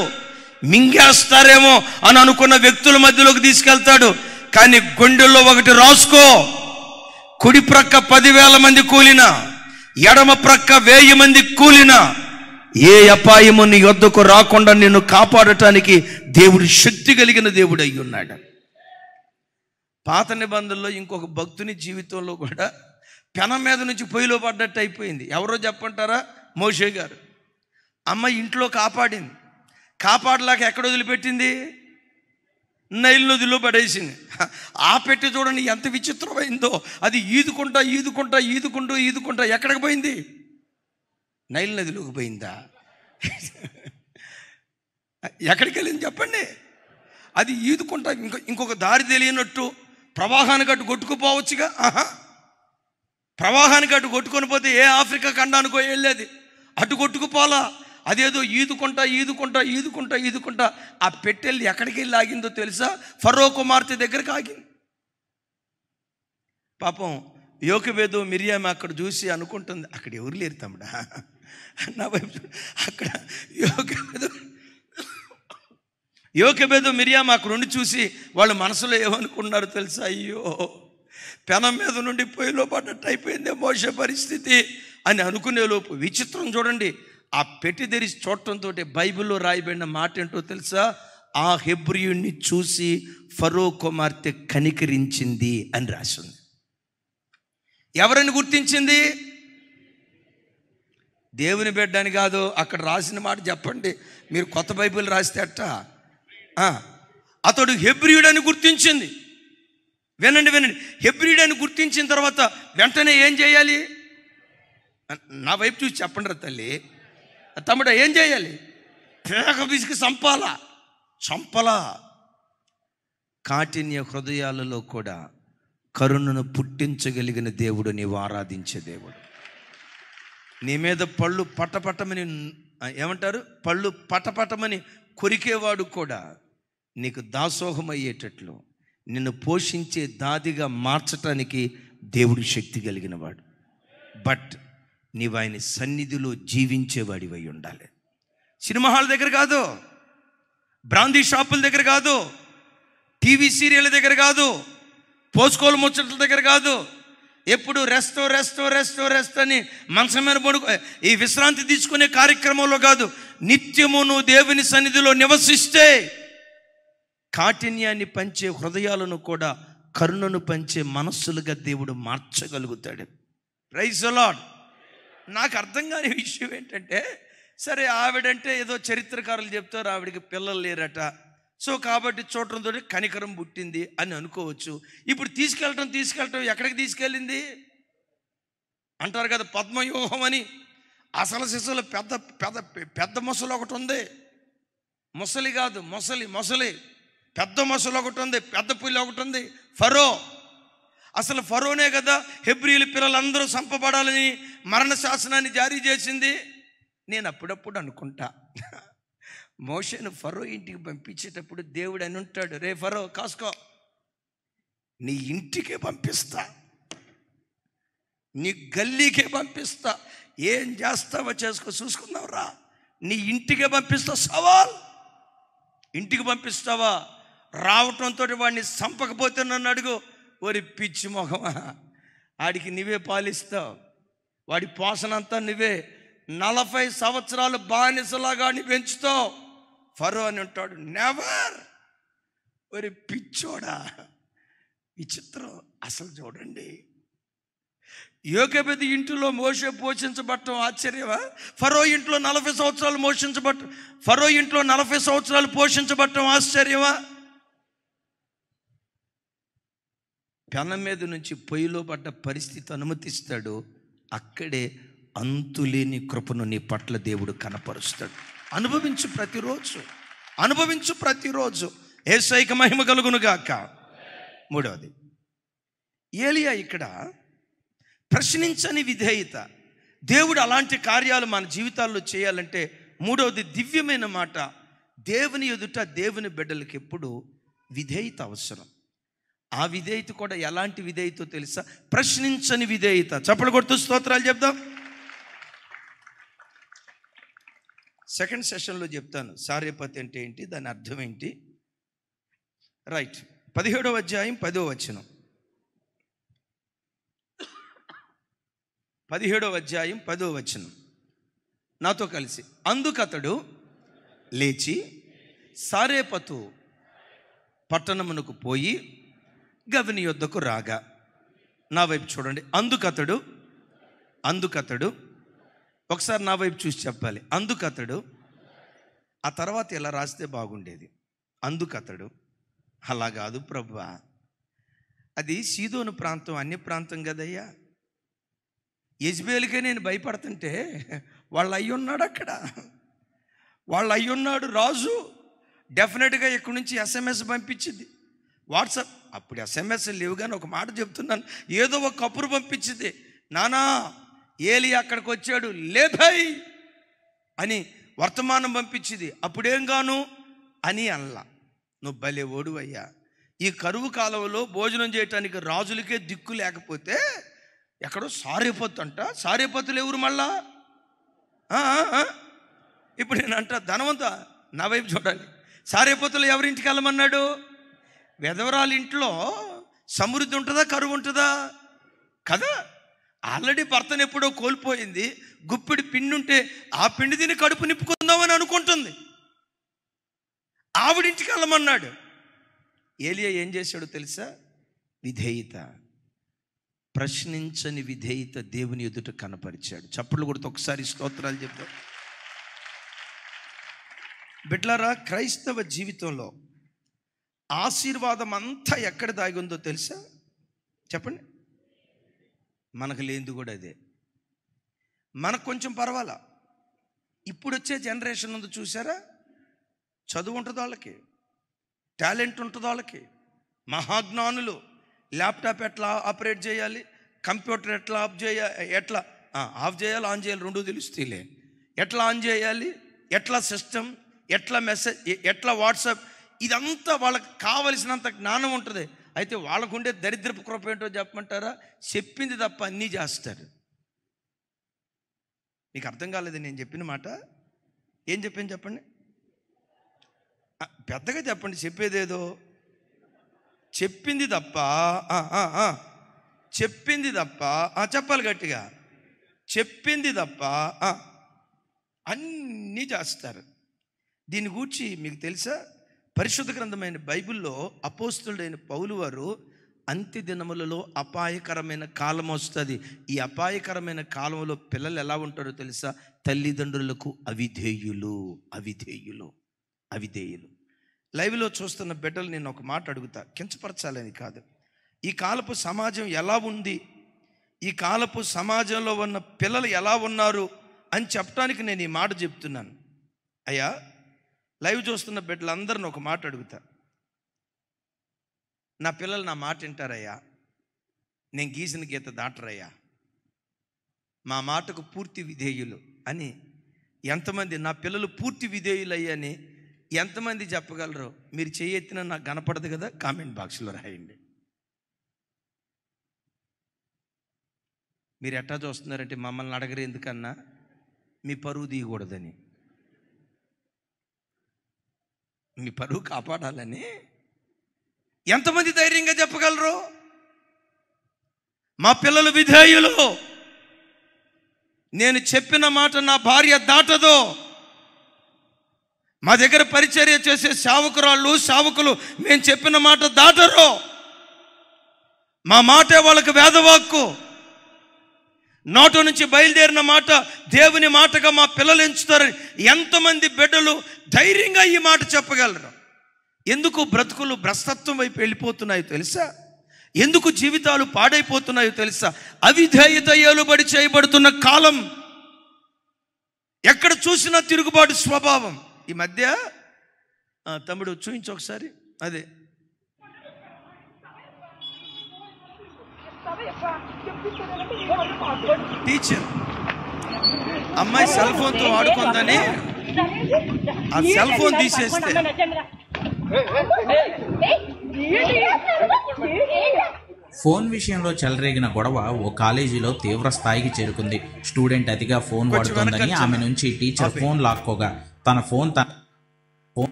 మింగేస్తారేమో అని అనుకున్న వ్యక్తుల మధ్యలోకి తీసుకెళ్తాడు. కానీ గుండెల్లో ఒకటి రాసుకో, కుడి ప్రక్క 10,000 మంది కూలినా, ఎడమ ప్రక్క 1000 మంది కూలినా, ఏ అపాయము నీ వద్దకు రాకుండా నిన్ను కాపాడటానికి దేవుడు శక్తి కలిగిన దేవుడు అయి ఉన్నాడు. పాత నిబంధనలో ఇంకొక భక్తుని జీవితంలో కూడా పెనం మీద నుంచి పొయ్యిలో పడ్డట్టు అయిపోయింది. ఎవరో చెప్పంటారా? మోషే గారు. అమ్మ ఇంట్లో కాపాడింది, కాపాడలేక ఎక్కడ వదిలిపెట్టింది? నైల్ నదిలో పడేసింది. ఆ పెట్టి చూడండి ఎంత విచిత్రమైందో. అది ఈదుకుంటూ ఎక్కడికి పోయింది? నైల్ నదిలోకి పోయిందా? ఎక్కడికి వెళ్ళింది చెప్పండి? అది ఈదుకుంటా ఇంకొక దారి తెలియనట్టు ప్రవాహానికి అటు కొట్టుకుపోవచ్చుగా. ప్రవాహానికి అటు కొట్టుకొని పోతే ఏ ఆఫ్రికా ఖండానికో వెళ్ళేది, అటు కొట్టుకుపోలా. అదేదో ఈదుకుంటా ఆ పెట్టెళ్ళి ఎక్కడికి వెళ్ళి ఆగిందో తెలుసా? ఫరో కుమార్తె దగ్గరికి ఆగింది. పాపం యోకెబెదు మిరియాము అక్కడ చూసి అనుకుంటుంది, అక్కడ ఎవరు లేరు తమ్ముడా నా వైపు. అక్కడ యోకెబెదు మిరియాము అక్కడ ఉండి చూసి వాళ్ళ మనసులో ఏమనుకున్నారు తెలుసా? అయ్యో, పెనం మీద నుండి పొయ్యిలో పడ్డట్టు అయిపోయిందే మోషే పరిస్థితి అని అనుకునే లోపు విచిత్రం చూడండి. ఆ పెట్టి తెరిచి చూడటంతో బైబిల్లో రాయబడిన మాట ఏంటో తెలుసా? ఆ హెబ్రీయుణ్ణి చూసి ఫరో కుమార్తె కనికరించింది అని రాసింది. ఎవరిని గుర్తించింది? దేవుని బిడ్డ అని కాదు, అక్కడ రాసిన మాట చెప్పండి. మీరు కొత్త బైబిల్ రాస్తే అట్ట. అతడు హెబ్రీయుడని గుర్తించింది. వినండి, హెబ్రీయుడని గుర్తించిన తర్వాత వెంటనే ఏం చేయాలి? నా వైపు చూసి చెప్పండి రా తల్లి, తమ్ముడా ఏం చేయాలి? పేక పిసికి చంపలా. కాఠిన్య హృదయాలలో కూడా కరుణను పుట్టించగలిగిన దేవుడు నీవు ఆరాధించే దేవుడు. నీ మీద పళ్ళు పట్టపట్టమని ఏమంటారు? పళ్ళు పట్టపట్టమని కొరికేవాడు కూడా నీకు దాసోహమయ్యేటట్లు నిన్ను పోషించే దాదిగా మార్చటానికి దేవుడు శక్తి కలిగిన వాడు. బట్ నీవు ఆయన సన్నిధిలో జీవించేవాడివై ఉండాలి. సినిమా హాల్ దగ్గర కాదు, బ్రాందీ షాపుల దగ్గర కాదు, టీవీ సీరియల్ దగ్గర కాదు, పోసుకోలు ముచ్చట్ల దగ్గర కాదు, ఎప్పుడు రెస్ట్ అని మనసు మీద పడుకో ఈ విశ్రాంతి తీసుకునే కార్యక్రమంలో కాదు. నిత్యము నువ్వు దేవుని సన్నిధిలో నివసిస్తే కాఠిన్యాన్ని పంచే హృదయాలను కూడా కరుణను పంచే మనస్సులుగా దేవుడు మార్చగలుగుతాడు. Praise the lord. నాకు అర్థం కాని విషయం ఏంటంటే, సరే ఆవిడంటే ఏదో చరిత్రకారులు చెప్తారు ఆవిడికి పిల్లలు లేరట, సో కాబట్టి చూడటంతో కనికరం పుట్టింది అని అనుకోవచ్చు. ఇప్పుడు తీసుకెళ్ళటం ఎక్కడికి తీసుకెళ్ళింది అంటారు కదా, పద్మవ్యూహం అని. అసలు శిశువులు పెద్ద మొసలు ఒకటి ఉంది. మొసలి కాదు, మొసలి పెద్ద మొసలు ఒకటి ఉంది, పెద్ద పులి ఒకటి ఉంది. ఫరో. అసలు ఫరోనే కదా హెబ్రీయుల పిల్లలందరూ చంపబడాలని మరణ శాసనాన్ని జారీ చేసింది. నేను అప్పుడప్పుడు అనుకుంటా, మోషేను ఫరో ఇంటికి పంపించేటప్పుడు దేవుడు అని ఉంటాడు, రే ఫరో కాసుకో, నీ ఇంటికే పంపిస్తా, నీ గల్లీకే పంపిస్తా, ఏం చేస్తావో చేసుకో, చూసుకుందాంరా, నీ ఇంటికే పంపిస్తా. సవాల్, ఇంటికి పంపిస్తావా? రావటంతో వాడిని చంపకపోతే నన్ను అడుగు. ఓరి పిచ్చి మొహమా, ఆడికి నువ్వే పాలిస్తావు, వాడి పోషణంతా నువ్వే, 40 సంవత్సరాలు బానిసలాగా పెంచుతావు. ఫరో అని ఉంటాడు, నెవర్. ఒరి పిచ్చోడా, విచిత్రం. అసలు చూడండి, యోకేబెదు ఇంటిలో మోషే పోషించబడటం ఆశ్చర్యమా? ఫరో ఇంట్లో 40 సంవత్సరాలు ఫరో ఇంట్లో 40 సంవత్సరాలు పోషించబడటం ఆశ్చర్యమా? పెనం మీద నుంచి పొయ్యిలో పడ్డ పరిస్థితి అనుమతిస్తాడు. అక్కడే అంతులేని కృపను నీ పట్ల దేవుడు కనపరుస్తాడు. అనుభవించు ప్రతిరోజు. యేసయ్యకి మహిమ కలుగును గాక. మూడవది, ఏలియా ఇక్కడ ప్రశ్నించని విధేయత. దేవుడు అలాంటి కార్యాలు మన జీవితాల్లో చేయాలంటే మూడవది దివ్యమైన మాట, దేవుని ఎదుట దేవుని బిడ్డలకి ఎప్పుడు విధేయత అవసరం. ఆ విధేయత కూడా ఎలాంటి విధేయతో తెలుసా? ప్రశ్నించని విధేయత. చప్పలు కొడుతూ స్తోత్రాలు చెప్దాం. సెకండ్ సెషన్లో చెప్తాను సారేపతి అంటే ఏంటి, దాని అర్థం ఏంటి. రైట్, 17వ అధ్యాయం 10వ వచనం. 17వ అధ్యాయం 10వ వచనం నాతో కలిసి. అందుకతడు లేచి సారేపతు పట్టణమునకు పోయి గవిని యొద్దకు రాగా. నా వైపు చూడండి. అందుకతడు ఒకసారి నా వైపు చూసి చెప్పాలి. అందుకతడు. ఆ తర్వాత ఇలా రాస్తే బాగుండేది. అందుకతడు. అలా కాదు ప్రభువా, అది సీదోను ప్రాంతం, అన్య ప్రాంతం కదయ్యా. యెజ్బేలుకే నేను భయపడుతుంటే వాళ్ళు అయ్యున్నాడు అక్కడ. వాళ్ళు అయ్యున్నాడు రాజు. డెఫినెట్గా ఇక్కడి నుంచి SMS పంపించింది, వాట్సాప్. అప్పుడు SMS లేవు కానీ ఒక మాట చెప్తున్నాను, ఏదో ఒక కబురు పంపించింది. నానా ఏలియా అక్కడికి వచ్చాడు లేభై అని వర్తమానం పంపించింది. అప్పుడేం గాను అని అనలా. నువ్వు భలే ఓడువయ్యా. ఈ కరువు కాలంలో భోజనం చేయటానికి రాజులకే దిక్కు లేకపోతే ఎక్కడో సారేపత్తు అంట. సారేపత్తులు ఎవరు మళ్ళా? ఇప్పుడు నేను అంట ధనవంత, నా వైపు చూడాలి. సారేపత్తులు ఎవరింటికి వెళ్ళమన్నాడు? వెధవరాలు ఇంట్లో సమృద్ధి ఉంటుందా, కరువు ఉంటుందా? కదా. ఆల్రెడీ భర్తను ఎప్పుడో కోల్పోయింది. గుప్పిడి పిండి ఉంటే ఆ పిండి తిని కడుపు నింపుకుందామని అనుకుంటుంది. ఆవిడింటికి వెళ్ళమన్నాడు. ఏలియా ఏం చేశాడో తెలుసా? విధేయత. ప్రశ్నించని విధేయత దేవుని ఎదుట కనపరిచాడు. చప్పట్లు కొడుతూ ఒకసారి స్తోత్రాలు చెప్తాం. బిడ్లారా, క్రైస్తవ జీవితంలో ఆశీర్వాదం అంతా ఎక్కడ దాగి ఉందో తెలుసా? చెప్పండి. మనకు లేనిది కూడా అదే. మనకు కొంచెం పర్వాలా. ఇప్పుడు వచ్చే జనరేషన్ ఉంది చూసారా, చదువు ఉంటుంది వాళ్ళకి, టాలెంట్ ఉంటుంది వాళ్ళకి, మహాజ్ఞానులు. ల్యాప్టాప్ ఎట్లా ఆపరేట్ చేయాలి, కంప్యూటర్ ఎట్లా ఆఫ్ చేయాలి ఆన్ చేయాలి రెండూ తెలుస్తేలే. ఎట్లా ఆన్ చేయాలి, ఎట్లా సిస్టమ్, ఎట్లా మెసేజ్, ఎట్లా వాట్సాప్, ఇదంతా వాళ్ళకి కావలసినంత జ్ఞానం ఉంటుంది. అయితే వాళ్ళకుండే దరిద్రపు కృప ఏంటో చెప్పమంటారా? చెప్పింది తప్ప అన్నీ చేస్తారు. మీకు అర్థం కాలేదు నేను చెప్పిన మాట? ఏం చెప్పాను చెప్పండి, పెద్దగా చెప్పండి. చెప్పేదేదో చెప్పింది తప్ప చెప్పాలి గట్టిగా. చెప్పింది తప్ప అన్నీ చేస్తారు. దీని గూర్చి మీకు తెలుసా? పరిశుద్ధ గ్రంథమైన బైబిల్లో అపోస్తులుడైన పౌలు వారు అంత్య దినములలో అపాయకరమైన కాలం వస్తుంది, ఈ అపాయకరమైన కాలంలో పిల్లలు ఎలా ఉంటారో తెలుసా? తల్లిదండ్రులకు అవిధేయులు. లైవ్లో చూస్తున్న బిడ్డలు నేను ఒక మాట అడుగుతా, కించపరచాలని కాదు. ఈ కాలపు సమాజం ఎలా ఉంది, ఈ కాలపు సమాజంలో ఉన్న పిల్లలు ఎలా ఉన్నారు అని చెప్పడానికి నేను ఈ మాట చెప్తున్నాను. అయ్యా, లైవ్ చూస్తున్న బిడ్డలందరిని ఒక మాట అడుగుతా. నా పిల్లలు నా మాట వింటారయ్యా, నేను గీసిన గీత దాటరయ్యా, మా మాటకు పూర్తి విధేయులు అని ఎంతమంది, నా పిల్లలు పూర్తి విధేయులయ్యని ఎంతమంది చెప్పగలరు? మీరు చేయెత్తిన నాకు కనపడదు కదా, కామెంట్ బాక్స్లో రాయండి. మీరు ఎట్టా చూస్తున్నారంటే మమ్మల్ని అడగరు ఎందుకన్నా, మీ పరువు తీయకూడదని, మీ పరువు కాపాడాలని ఎంతమంది ధైర్యంగా చెప్పగలరు? మా పిల్లలు విధేయులు, నేను చెప్పిన మాట నా భార్య దాటదు. మా దగ్గర పరిచర్య చేసే సేవకులు మేము చెప్పిన మాట దాటరు. మా మాటే వాళ్ళకి వేదవాక్కు. నోట నుంచి బయలుదేరిన మాట దేవుని మాటగా మా పిల్లలు ఎంచుతారని ఎంతమంది బిడ్డలు ధైర్యంగా ఈ మాట చెప్పగలరు? ఎందుకు బ్రతుకులు భ్రష్టత్వం వైపు వెళ్ళిపోతున్నాయో తెలుసా? ఎందుకు జీవితాలు పాడైపోతున్నాయో తెలుసా? అవిధేయత ఏలుబడి చేయబడుతున్న కాలం. ఎక్కడ చూసినా తిరుగుబాటు స్వభావం. ఈ మధ్య తమ్ముడు చూపించు ఒకసారి. అదే టీచర్ అమ్మాయి సెల్ ఫోన్తో ఆడుకుందని ఆ సెల్ ఫోన్ తీసేస్తే ఫోన్ విషయంలో చెలరేగిన గొడవ ఓ కాలేజీలో తీవ్ర స్థాయికి చేరుకుంది. స్టూడెంట్ అతిగా ఫోన్ వాడుతోందని ఆమె నుంచి టీచర్ ఫోన్ లాక్కోగా తన ఫోన్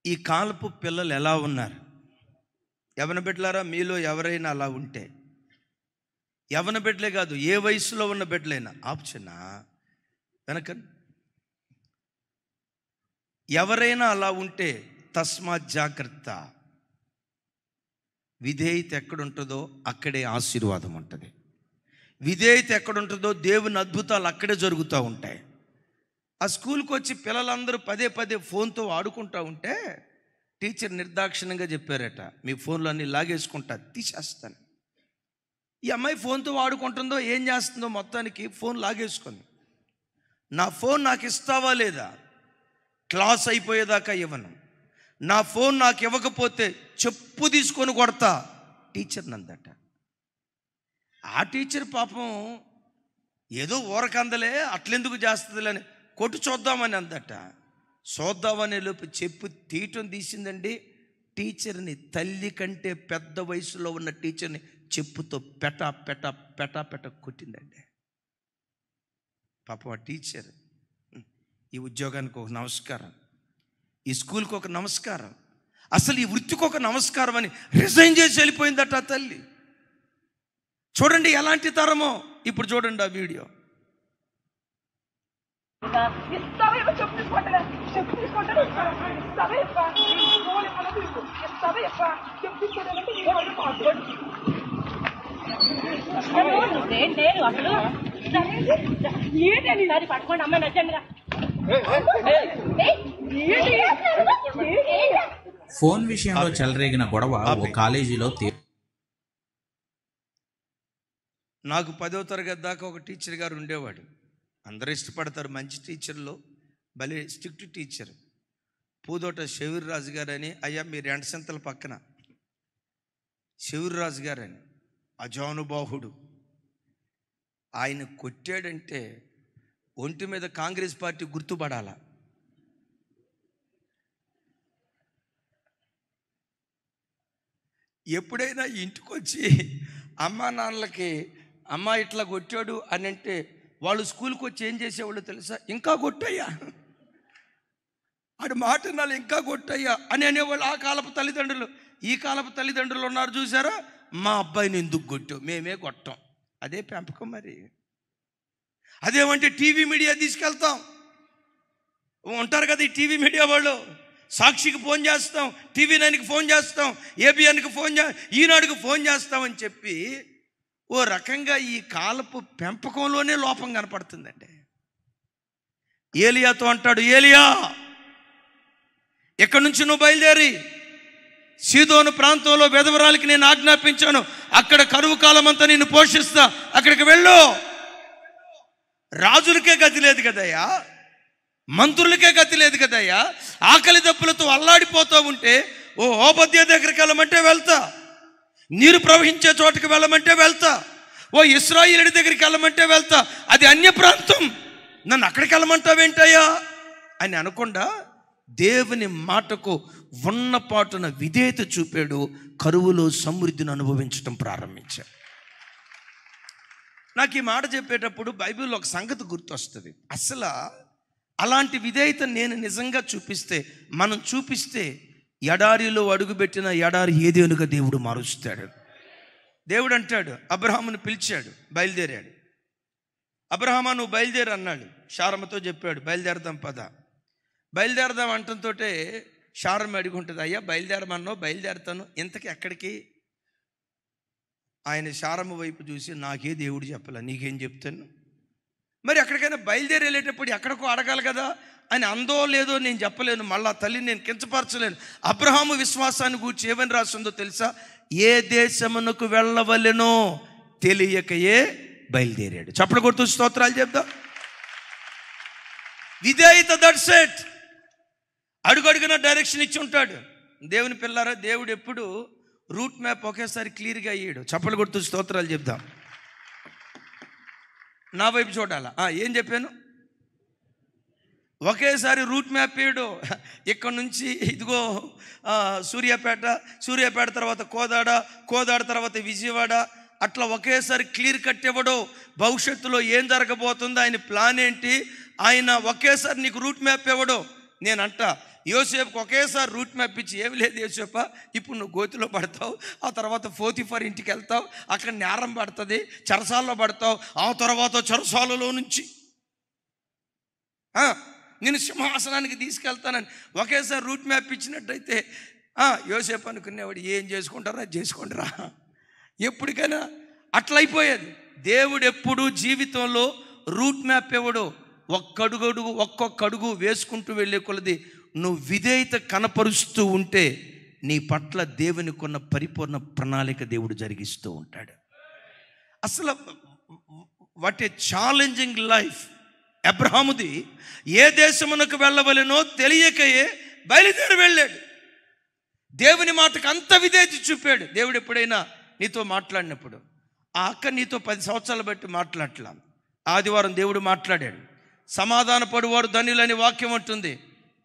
ఈ కాలపు పిల్లలు ఎలా ఉన్నారు? యవన బిడ్డలారా, మీలో ఎవరైనా అలా ఉంటే, యవన బిడ్డలే కాదు, ఏ వయసులో ఉన్న బిడ్డలైనా ఆప్షనా వెనక ఎవరైనా అలా ఉంటే తస్మాత్ జాగ్రత్త. విధేయత ఎక్కడుంటుందో అక్కడే ఆశీర్వాదం ఉంటుంది. విధేయత ఎక్కడుంటుందో దేవుని అద్భుతాలు అక్కడే జరుగుతూ ఉంటాయి. ఆ స్కూల్కి వచ్చి పిల్లలందరూ పదే పదే ఫోన్తో ఆడుకుంటూ ఉంటే టీచర్ నిర్దాక్షిణ్యంగా చెప్పారట, మీ ఫోన్లో అన్నీ లాగేసుకుంటా, తీసేస్తాను. ఈ అమ్మాయి ఫోన్తో ఆడుకుంటుందో ఏం చేస్తుందో మొత్తానికి ఫోన్ లాగేసుకుంది. నా ఫోన్ నాకు ఇస్తావా లేదా? క్లాస్ అయిపోయేదాకా ఇవ్వను. నా ఫోన్ నాకు ఇవ్వకపోతే చెప్పు తీసుకొని కొడతా టీచర్ నందట. ఆ టీచర్ పాపం ఏదో ఊరకందలే, అట్లెందుకు చేస్తుందిలేని కొట్టు చూద్దామని అందట. చూద్దామనే లోపు చెప్పు తీయటం తీసిందండి. టీచర్ని, తల్లి కంటే పెద్ద వయసులో ఉన్న టీచర్ని చెప్పుతో పెట పెట పెట పెట కొట్టిందండి. పాపం ఆ టీచర్ ఈ ఉద్యోగానికి ఒక నమస్కారం, ఈ స్కూల్కి ఒక నమస్కారం, అసలు ఈ వృత్తికి ఒక నమస్కారం అని రిజైన్ చేసి వెళ్ళిపోయిందట ఆ తల్లి. చూడండి ఎలాంటి తరమో. ఇప్పుడు చూడండి ఆ వీడియో. పట్టుకోండి అమ్మాయి నచ్చండిగా. ఫోన్ విషయంలో చెలరేగిన గొడవ ఓ కాలేజీలో నాకు 10వ తరగతి దాకా ఒక టీచర్ గారు ఉండేవాడు. అందరూ ఇష్టపడతారు, మంచి టీచర్లో భలే స్ట్రిక్ట్ టీచర్. పూదోట శౌర్యరాజు గారు అని, అయ్యా మీరు ఎండసంతల పక్కన శౌర్యరాజు గారు అని అజానుబాహుడు. ఆయన కొట్టాడంటే ఒంటి మీద కాంగ్రెస్ పార్టీ గుర్తుపడాల. ఎప్పుడైనా ఇంటికి వచ్చి అమ్మా నాన్నలకి అమ్మ ఇట్లా కొట్టాడు అని అంటే వాళ్ళు స్కూల్కి వచ్చి ఏం చేసేవాళ్ళు తెలుసా? ఇంకా కొట్టయ్యా, ఆడు మాట నాలు ఇంకా కొట్టయ్యా అని అనేవాళ్ళు. ఆ కాలపు తల్లిదండ్రులు. ఈ కాలపు తల్లిదండ్రులు ఉన్నారు చూసారా, మా అబ్బాయిని ఎందుకు కొట్టావు, మేమే కొట్టాం. అదే పెంపకం. మరి అదేమంటే టీవీ మీడియా తీసుకెళ్తాం, ఉంటారు కదా ఈ టీవీ మీడియా వాళ్ళు. సాక్షికి ఫోన్ చేస్తాం, టీవీ 9కి ఫోన్ చేస్తాం, ఏబిఎన్కి ఫోన్ ఈనాడుకి ఫోన్ చేస్తామని చెప్పి ఓ రకంగా ఈ కాలపు పెంపకంలోనే లోపం కనపడుతుందండి. ఏలియాతో అంటాడు, ఏలియా ఎక్కడి నుంచి నువ్వు బయలుదేరి సీదోను ప్రాంతంలో వెధవరాలకి నేను ఆజ్ఞాపించాను, అక్కడ కరువు కాలం అంతా నిన్ను పోషిస్తా, అక్కడికి వెళ్ళు. రాజులకే గతి లేదు కదయ్యా, మంత్రులకే గతి లేదు కదయ్యా. ఆకలి దప్పులతో అల్లాడిపోతూ ఉంటే ఓ ఓబద్య దగ్గరికి వెళ్ళమంటే వెళ్తా, నీరు ప్రవహించే చోటుకి వెళ్ళమంటే వెళ్తా, ఓ ఇశ్రాయేలు దగ్గరికి వెళ్ళమంటే వెళ్తా, అది అన్య ప్రాంతం, నన్ను అక్కడికి వెళ్ళమంటావేంటయ్యా అని అనకుండా దేవుని మాటకు ఉన్నపాటున విధేయత చూపాడు. కరువులో సమృద్ధిని అనుభవించడం ప్రారంభించాడు. నాకు ఈ మాట చెప్పేటప్పుడు బైబిల్లో ఒక సంగతి గుర్తొస్తుంది. అసలు అలాంటి విధేయత నేను నిజంగా చూపిస్తే, మనం చూపిస్తే ఎడారిలో అడుగుపెట్టిన ఎడారి ఏదేనుగా దేవుడు మారుస్తాడు. దేవుడు అంటాడు, అబ్రహామును పిలిచాడు, బయలుదేరాడు. అబ్రహామా నువ్వు బయలుదేరు అన్నాడు. శారమ్మతో చెప్పాడు, బయలుదేరదాం పద. బయలుదేరదాం అంటంతో శారమ్మ అడుగుంటుంది, అయ్యా బయలుదేరమన్నావు, బయలుదేరుతాను, ఇంతకి ఎక్కడికి? ఆయన శారమ్మ వైపు చూసి, నాకే దేవుడు చెప్పాల, నీకేం చెప్తాను? మరి ఎక్కడికైనా బయలుదేరి వెళ్ళేటప్పుడు ఎక్కడికో అడగాలి కదా అని అందో లేదో నేను చెప్పలేను, మళ్ళా తల్లిని నేను కించపరచలేను. అబ్రహాము విశ్వాసాన్ని గూర్చి ఏమని రాస్తుందో తెలుసా? ఏ దేశమునకు వెళ్ళవలెనో తెలియకయే బయలుదేరాడు. చప్పట్లు కొడుతూ స్తోత్రాలు చెప్దాం. విధేయత, దట్స్ ఇట్. అడుగడుగున డైరెక్షన్ ఇచ్చి ఉంటాడు. దేవుని పిల్లారా, దేవుడు ఎప్పుడు రూట్ మ్యాప్ ఒకేసారి క్లియర్గా అయ్యాడు. చప్పట్లు కొడుతూ స్తోత్రాలు చెప్దాం. నా వైపు చూడాలా? ఏం చెప్పాను? ఒకేసారి రూట్ మ్యాప్ వేయడు. ఇక్కడ నుంచి ఇదిగో సూర్యాపేట తర్వాత కోదాడ తర్వాత విజయవాడ, అట్లా ఒకేసారి క్లియర్ కట్ ఇవ్వడు. భవిష్యత్తులో ఏం జరగబోతుందో ఆయన ప్లాన్ ఏంటి, ఆయన ఒకేసారి నీకు రూట్ మ్యాప్ ఇవ్వడు. నేనంట యోసేపుకి ఒకేసారి రూట్ మ్యాప్ ఇచ్చి, ఏమి లేదు యోసేప, ఇప్పుడు నువ్వు గోతిలో పడతావు, ఆ తర్వాత పోతిఫర్ ఇంటికి వెళ్తావు, అక్కడ నేరం పడుతుంది, చెరసాలలో పడతావు, ఆ తర్వాత చెరసాలలో నుంచి నేను సింహాసనానికి తీసుకెళ్తానని ఒకేసారి రూట్ మ్యాప్ ఇచ్చినట్టయితే యోసేపు అనుకునేవాడు, ఏం చేసుకుంటారా చేసుకుంటారా, ఎప్పటికైనా అట్లయిపోయేది. దేవుడు ఎప్పుడు జీవితంలో రూట్ మ్యాప్ ఇవ్వడు. ఒక్కొక్క అడుగు వేసుకుంటూ వెళ్ళే కొలది నువ్వు విధేయత కనపరుస్తూ ఉంటే నీ పట్ల దేవునికి ఉన్న పరిపూర్ణ ప్రణాళిక దేవుడు జరిగిస్తూ ఉంటాడు. అసలు వాట్ ఏ ఛాలెంజింగ్ లైఫ్ అబ్రహాముది. ఏ దేశమునకు వెళ్ళవలెనో తెలియకయే బయలుదేరి వెళ్ళాడు. దేవుని మాటకు అంత విధేయత చూపాడు. దేవుడు ఎప్పుడైనా నీతో మాట్లాడినప్పుడు, ఆ అక్క నీతో 10 సంవత్సరాలు బట్టి మాట్లాడలా, ఆదివారం దేవుడు మాట్లాడాడు. సమాధానపడువాడు ధన్యులని వాక్యం ఉంటుంది.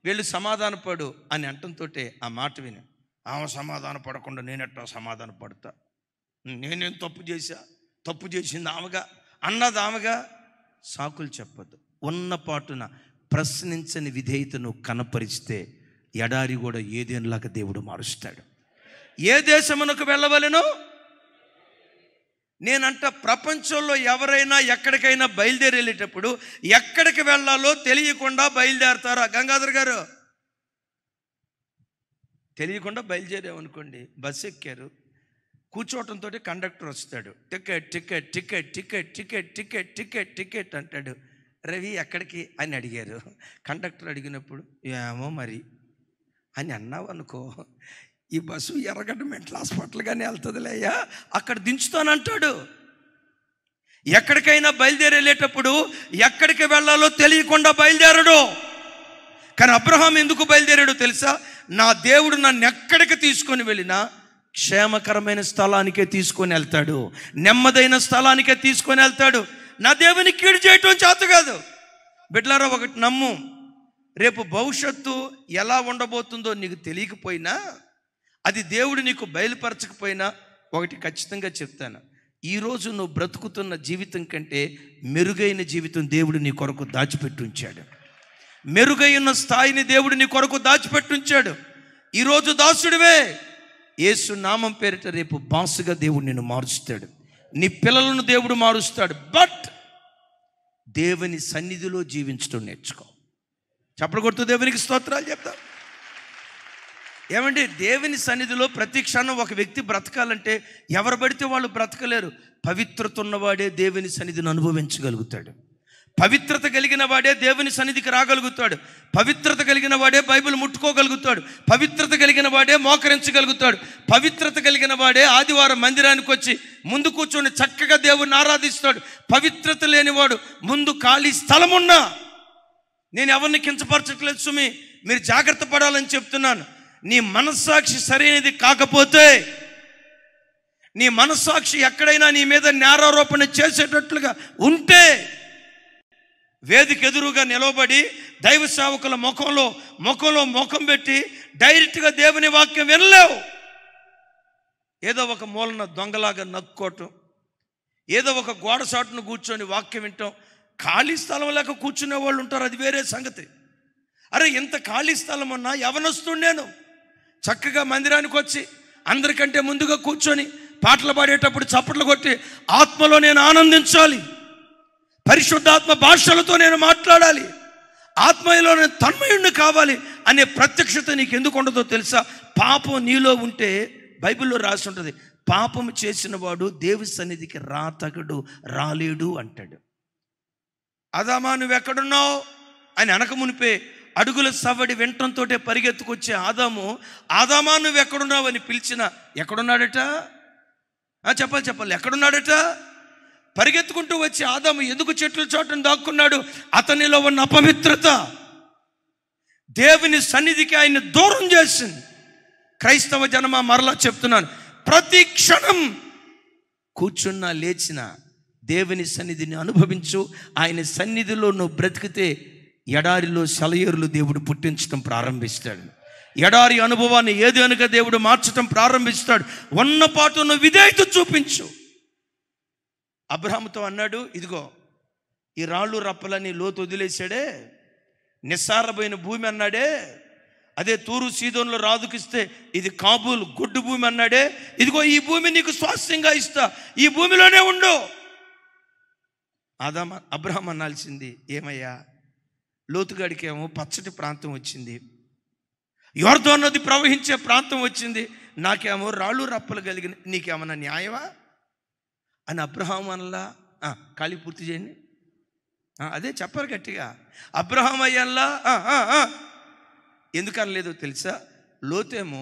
వీళ్ళు సమాధానపడు అని అంటంతో ఆ మాట విని, ఆమె సమాధాన పడకుండా నేనెట్టా సమాధాన పడతా, నేనేం తప్పు చేసింది ఆమెగా, అన్నది ఆమెగా. సాకులు చెప్పద్దు. ఉన్న పాటున ప్రశ్నించని విధేయతను కనపరిస్తే ఎడారి కూడా ఏదేనులాగా దేవుడు మారుస్తాడు. ఏ దేశమునకు వెళ్ళవలెనో, నేనంట ప్రపంచంలో ఎవరైనా ఎక్కడికైనా బయలుదేరి వెళ్ళేటప్పుడు ఎక్కడికి వెళ్ళాలో తెలియకుండా బయలుదేరతారా? గంగాధర్ గారు, తెలియకుండా బయలుదేరామనుకోండి, బస్సు ఎక్కారు, కూర్చోవటంతో కండక్టర్ వస్తాడు, ticket ticket ticket ticket ticket ticket ticket ticket అంటాడు. రవి ఎక్కడికి అని అడిగారు. కండక్టర్ అడిగినప్పుడు ఏమో మరి అని అన్నావు అనుకో, ఈ బస్సు ఎర్రగడ్డ మెంటల్ హాస్పిటల్ కానీ వెళ్తుందిలేయ్యా, అక్కడ దించుతానంటాడు. ఎక్కడికైనా బయలుదేరి వెళ్ళేటప్పుడు ఎక్కడికి వెళ్ళాలో తెలియకుండా బయలుదేరడు. కానీ అబ్రహాం ఎందుకు బయలుదేరాడో తెలుసా? నా దేవుడు నన్ను ఎక్కడికి తీసుకొని వెళ్ళినా క్షేమకరమైన స్థలానికే తీసుకొని వెళ్తాడు, నెమ్మదైన స్థలానికే తీసుకొని వెళ్తాడు. నా దేవుని కీడు చేయటం చేత కాదు. బిడ్డలారా, ఒకటి నమ్ము, రేపు భవిష్యత్తు ఎలా ఉండబోతుందో నీకు తెలియకపోయినా, అది దేవుడు నీకు బయలుపరచకపోయినా, ఒకటి ఖచ్చితంగా చెప్తాను, ఈరోజు నువ్వు బ్రతుకుతున్న జీవితం కంటే మెరుగైన జీవితం దేవుడు నీ కొరకు దాచిపెట్టుంచాడు. మెరుగైన స్థాయిని దేవుడు నీ కొరకు దాచిపెట్టుంచాడు. ఈరోజు దాసుడివే, యేసు నామం పేరిట రేపు బాసుగా దేవుడు నిన్ను మారుస్తాడు, నీ పిల్లలను దేవుడు మారుస్తాడు. బట్ దేవుని సన్నిధిలో జీవించడం నేర్చుకో. చప్పట్లు కొడుతూ దేవునికి స్తోత్రాలు చెప్తాం. ఏమండి, దేవుని సన్నిధిలో ప్రతి క్షణం ఒక వ్యక్తి బ్రతకాలంటే ఎవరు పడితే వాళ్ళు బ్రతకలేరు. పవిత్రత ఉన్నవాడే దేవుని సన్నిధిని అనుభవించగలుగుతాడు. పవిత్రత కలిగిన వాడే దేవుని సన్నిధికి రాగలుగుతాడు. పవిత్రత కలిగిన వాడే బైబిల్ ముట్టుకోగలుగుతాడు. పవిత్రత కలిగిన వాడే మోకరించగలుగుతాడు. పవిత్రత కలిగిన వాడే ఆదివారం మందిరానికి వచ్చి ముందు కూర్చొని చక్కగా దేవుని ఆరాధిస్తాడు. పవిత్రత లేనివాడు ముందు ఖాళీ స్థలం ఉన్నా, నేను ఎవరిని కించపరచట్లేదు సుమి, మీరు జాగ్రత్త పడాలని చెప్తున్నాను. నీ మనస్సాక్షి సరైనది కాకపోతే, నీ మనస్సాక్షి ఎక్కడైనా నీ మీద నేరారోపణ చేసేటట్లుగా ఉంటే, వేదిక ఎదురుగా నిలవబడి దైవ సేవకుల ముఖంలో ముఖం పెట్టి డైరెక్ట్గా దేవుని వాక్యం వినలేవు. ఏదో ఒక మూలన దొంగలాగా నక్కుకోవటం, ఏదో ఒక గోడ చాటును కూర్చొని వాక్యం వింటాం. ఖాళీ స్థలం లేక కూర్చునే వాళ్ళు ఉంటారు, అది వేరే సంగతి. అరే, ఇంత ఖాళీ స్థలం ఉన్నా యవనస్తుడు నేను చక్కగా మందిరానికి వచ్చి అందరికంటే ముందుగా కూర్చొని పాటలు పాడేటప్పుడు చప్పట్లు కొట్టి ఆత్మలో నేను ఆనందించాలి, పరిశుద్ధాత్మ భాషలతో నేను మాట్లాడాలి, ఆత్మలో నేను తన్మయుణ్ణి కావాలి అనే ప్రత్యక్షత నీకు ఎందుకు ఉండదో తెలుసా? పాపం నీలో ఉంటే బైబిల్లో రాసి ఉంటుంది, పాపము చేసిన వాడు దేవుని సన్నిధికి రాతగడు, రాలేడు అంటాడు. ఆదామా నువ్వెక్కడున్నావు అని అనక మునిపే అడుగుల సవ్వడి వెంటంతో పరిగెత్తుకొచ్చే ఆదామా నువ్వెక్కడున్నావు అని పిలిచిన ఎక్కడున్నాడట? చెప్పాలి ఎక్కడున్నాడట? పరిగెత్తుకుంటూ వచ్చి ఆదాము ఎందుకు చెట్ల చోటను దాక్కున్నాడు? అతనిలో ఉన్న అపవిత్రత దేవుని సన్నిధికి ఆయన దూరం చేసింది. క్రైస్తవ జనమా, మరలా చెప్తున్నాను, ప్రతి క్షణం కూర్చున్నా లేచినా దేవుని సన్నిధిని అనుభవించు. ఆయన సన్నిధిలో నువ్వు బ్రతికితే ఎడారిలో సెలయేరులు దేవుడు పుట్టించడం ప్రారంభిస్తాడు. ఎడారి అనుభవాన్ని ఏదైనా దేవుడు మార్చడం ప్రారంభిస్తాడు. ఉన్నపాటు నువ్వు విధేయత చూపించు. అబ్రహాముతో అన్నాడు, ఇదిగో ఈ రాళ్ళు రప్పలని లోతు వదిలేశాడే, నిస్సారమైన భూమి అన్నాడే, అదే తూరు సీదోన్లో రాజుకిస్తే ఇది కాబూల్ గుడ్డు భూమి అన్నాడే, ఇదిగో ఈ భూమి నీకు స్వాస్థ్యంగా ఇస్తా, ఈ భూమిలోనే ఉండు. అబ్రహాం అనాల్సింది, ఏమయ్యా లోతుగాడికి ఏమో పచ్చటి ప్రాంతం వచ్చింది, యోర్దాను నది ప్రవహించే ప్రాంతం వచ్చింది, నాకేమో రాళ్ళు రప్పలు కలిగిన, నీకేమన్నా న్యాయమా అని అబ్రహాం అనలా. ఖాళీ పూర్తి చేయండి. అదే చెప్పరు గట్టిగా. అబ్రహాం అయ్యల్లా ఎందుకు అనలేదో తెలుసా? లోతేమో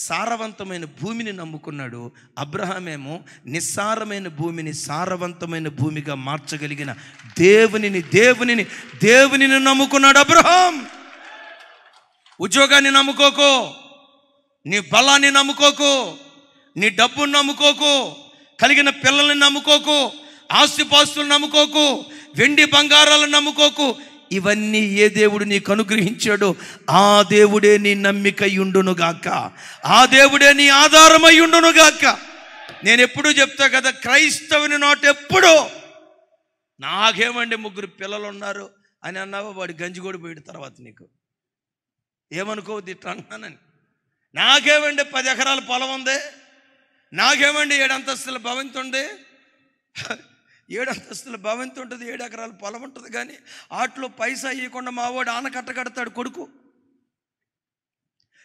సారవంతమైన భూమిని నమ్ముకున్నాడు, అబ్రహామేమో నిస్సారమైన భూమిని సారవంతమైన భూమిగా మార్చగలిగిన దేవునిని నమ్ముకున్నాడు అబ్రహాం. ఉద్యోగాన్ని నమ్ముకోకు, నీ బలాన్ని నమ్ముకోకు, నీ డబ్బును నమ్ముకోకు, కలిగిన పిల్లల్ని నమ్ముకోకు, ఆస్తిపాస్తులు నమ్ముకోకు, వెండి బంగారాలను నమ్ముకోకు. ఇవన్నీ ఏ దేవుడు నీకు అనుగ్రహించాడో ఆ దేవుడే నీ నమ్మికయుండునుగాక, ఆ దేవుడే నీ ఆధారమయ్యుండునుగాక. నేను ఎప్పుడూ చెప్తా కదా, క్రైస్తవుని నోట ఎప్పుడూ నాకేమండి 3 పిల్లలు ఉన్నారు అని అన్నావో వాడు గంజిగోడు పోయాడు తర్వాత నీకు ఏమనుకోవద్దు ఇట్లా అన్నానని. నాకేమండి 10 ఎకరాల పొలం ఉంది, నాకేమండి 7 అంతస్తుల భవంతి ఉంది, 7 అంతస్తుల భవంతి ఉంటుంది, 7 ఎకరాల పొలం ఉంటుంది, కానీ వాటిలో పైసా ఇవ్వకుండా మా వాడు ఆనకట్ట కడతాడు కొడుకు.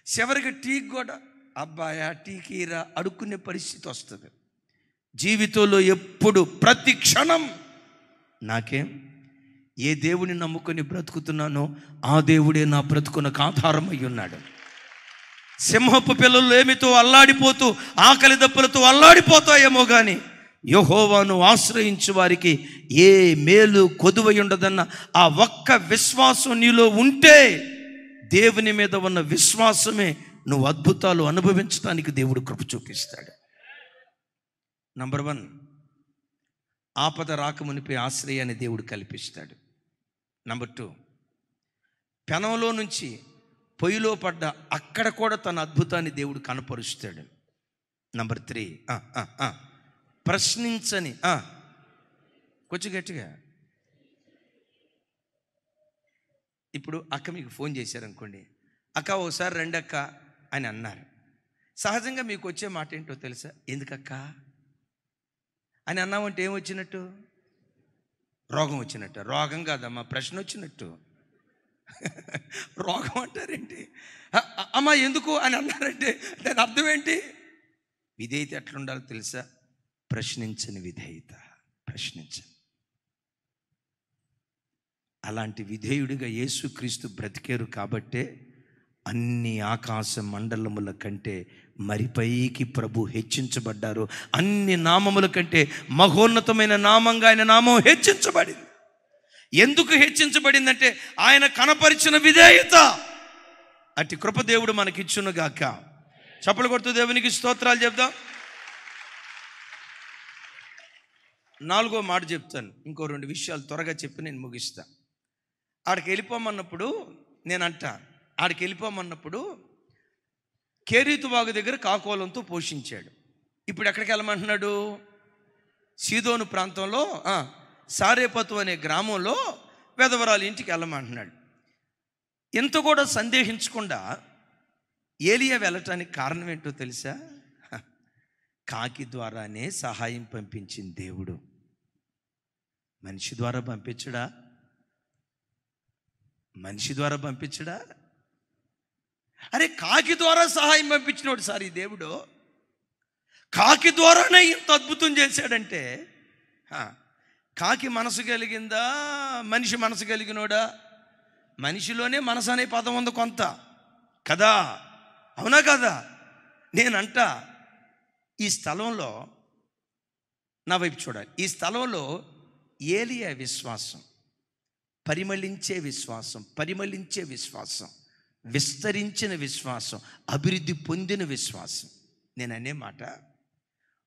చివరికి టీకి కూడా అబ్బాయా టీకీరా అడుక్కునే పరిస్థితి వస్తుంది. జీవితంలో ఎప్పుడు ప్రతి క్షణం నాకేం ఏ దేవుని నమ్ముకొని బ్రతుకుతున్నానో ఆ దేవుడే నా బ్రతుకునకు ఆధారమై ఉన్నాడు. సింహపు పిల్లలు ఏమితో అల్లాడిపోతూ ఆకలి దప్పులతో అల్లాడిపోతాయేమో కానీ యెహోవాను ఆశ్రయించు వారికి ఏ మేలు కొదువై ఉండదన్న ఆ ఒక్క విశ్వాసం నీలో ఉంటే, దేవుని మీద ఉన్న విశ్వాసమే నువ్వు అద్భుతాలు అనుభవించడానికి దేవుడు కృప చూపిస్తాడు. నంబర్ 1, ఆపద రాకమునిపై ఆశ్రయాన్ని దేవుడు కల్పిస్తాడు. నంబర్ 2, పెనంలో నుంచి పొయ్యిలో పడ్డ అక్కడ కూడా తన అద్భుతాన్ని దేవుడు కనపరుస్తాడు. నంబర్ 3, ప్రశ్నించని, కొంచెం గట్టిగా. ఇప్పుడు అక్క మీకు ఫోన్ చేశారనుకోండి, అక్క ఓసారి రండి అక్క అని అన్నారు. సహజంగా మీకు వచ్చే మాట ఏంటో తెలుసా? ఎందుకక్క అని అన్నామంటే ఏమొచ్చినట్టు? రోగం వచ్చినట్టు. రోగం కాదమ్మా, ప్రశ్న వచ్చినట్టు. రోగం అంటారేంటి? అమ్మా ఎందుకు అని అన్నారంటే దాని అర్థం ఏంటి? విధేయత ఎట్లుండాలో తెలుసా? ప్రశ్నించని విధేయత. ప్రశ్నించని. అలాంటి విధేయుడిగా యేసుక్రీస్తు బ్రతికేరు కాబట్టే అన్ని ఆకాశ మండలముల కంటే మరిపైకి ప్రభు హెచ్చించబడ్డారు. అన్ని నామముల కంటే మహోన్నతమైన నామంగా ఆయన నామం హెచ్చించబడింది. ఎందుకు హెచ్చించబడిందంటే ఆయన కనపరిచిన విధేయత. అట్టి కృప దేవుడు మనకిచ్చునుగాక. చప్పలు కొడుతూ దేవునికి స్తోత్రాలు చెప్దాం. 4వ మాట చెప్తాను. ఇంకో 2 విషయాలు త్వరగా చెప్పి నేను ముగిస్తా. ఆడికి వెళ్ళిపోమన్నప్పుడు ఆడికి వెళ్ళిపోమన్నప్పుడు కేరీతు వాగు దగ్గర కాకోలంతో పోషించాడు. ఇప్పుడు ఎక్కడికి వెళ్ళమంటున్నాడు? సీదోను ప్రాంతంలో సారేపతు అనే గ్రామంలో వెధవరాలు ఇంటికి వెళ్ళమంటున్నాడు. ఇంత కూడా సందేహించకుండా ఏలియా వెళ్ళటానికి కారణం ఏంటో తెలుసా? కాకి ద్వారానే సహాయం పంపించింది దేవుడు. మనిషి ద్వారా పంపించడా? మనిషి ద్వారా పంపించడా? అరే కాకి ద్వారా సహాయం పంపించినోడు సార్ ఈ దేవుడు. కాకి ద్వారానే ఇంత అద్భుతం చేశాడంటే కాకి మనసు కలిగిందా, మనిషి మనసు కలిగినోడా? మనిషిలోనే మనసు అనే పదం ఉంది కొంత కదా, అవునా కదా? నేనంట ఈ స్థలంలో, నా వైపు చూడాలి, ఈ స్థలంలో ఏలియా విశ్వాసం, పరిమళించే విశ్వాసం, పరిమళించే విశ్వాసం, విస్తరించిన విశ్వాసం, అభివృద్ధి పొందిన విశ్వాసం. నేను అనే మాట,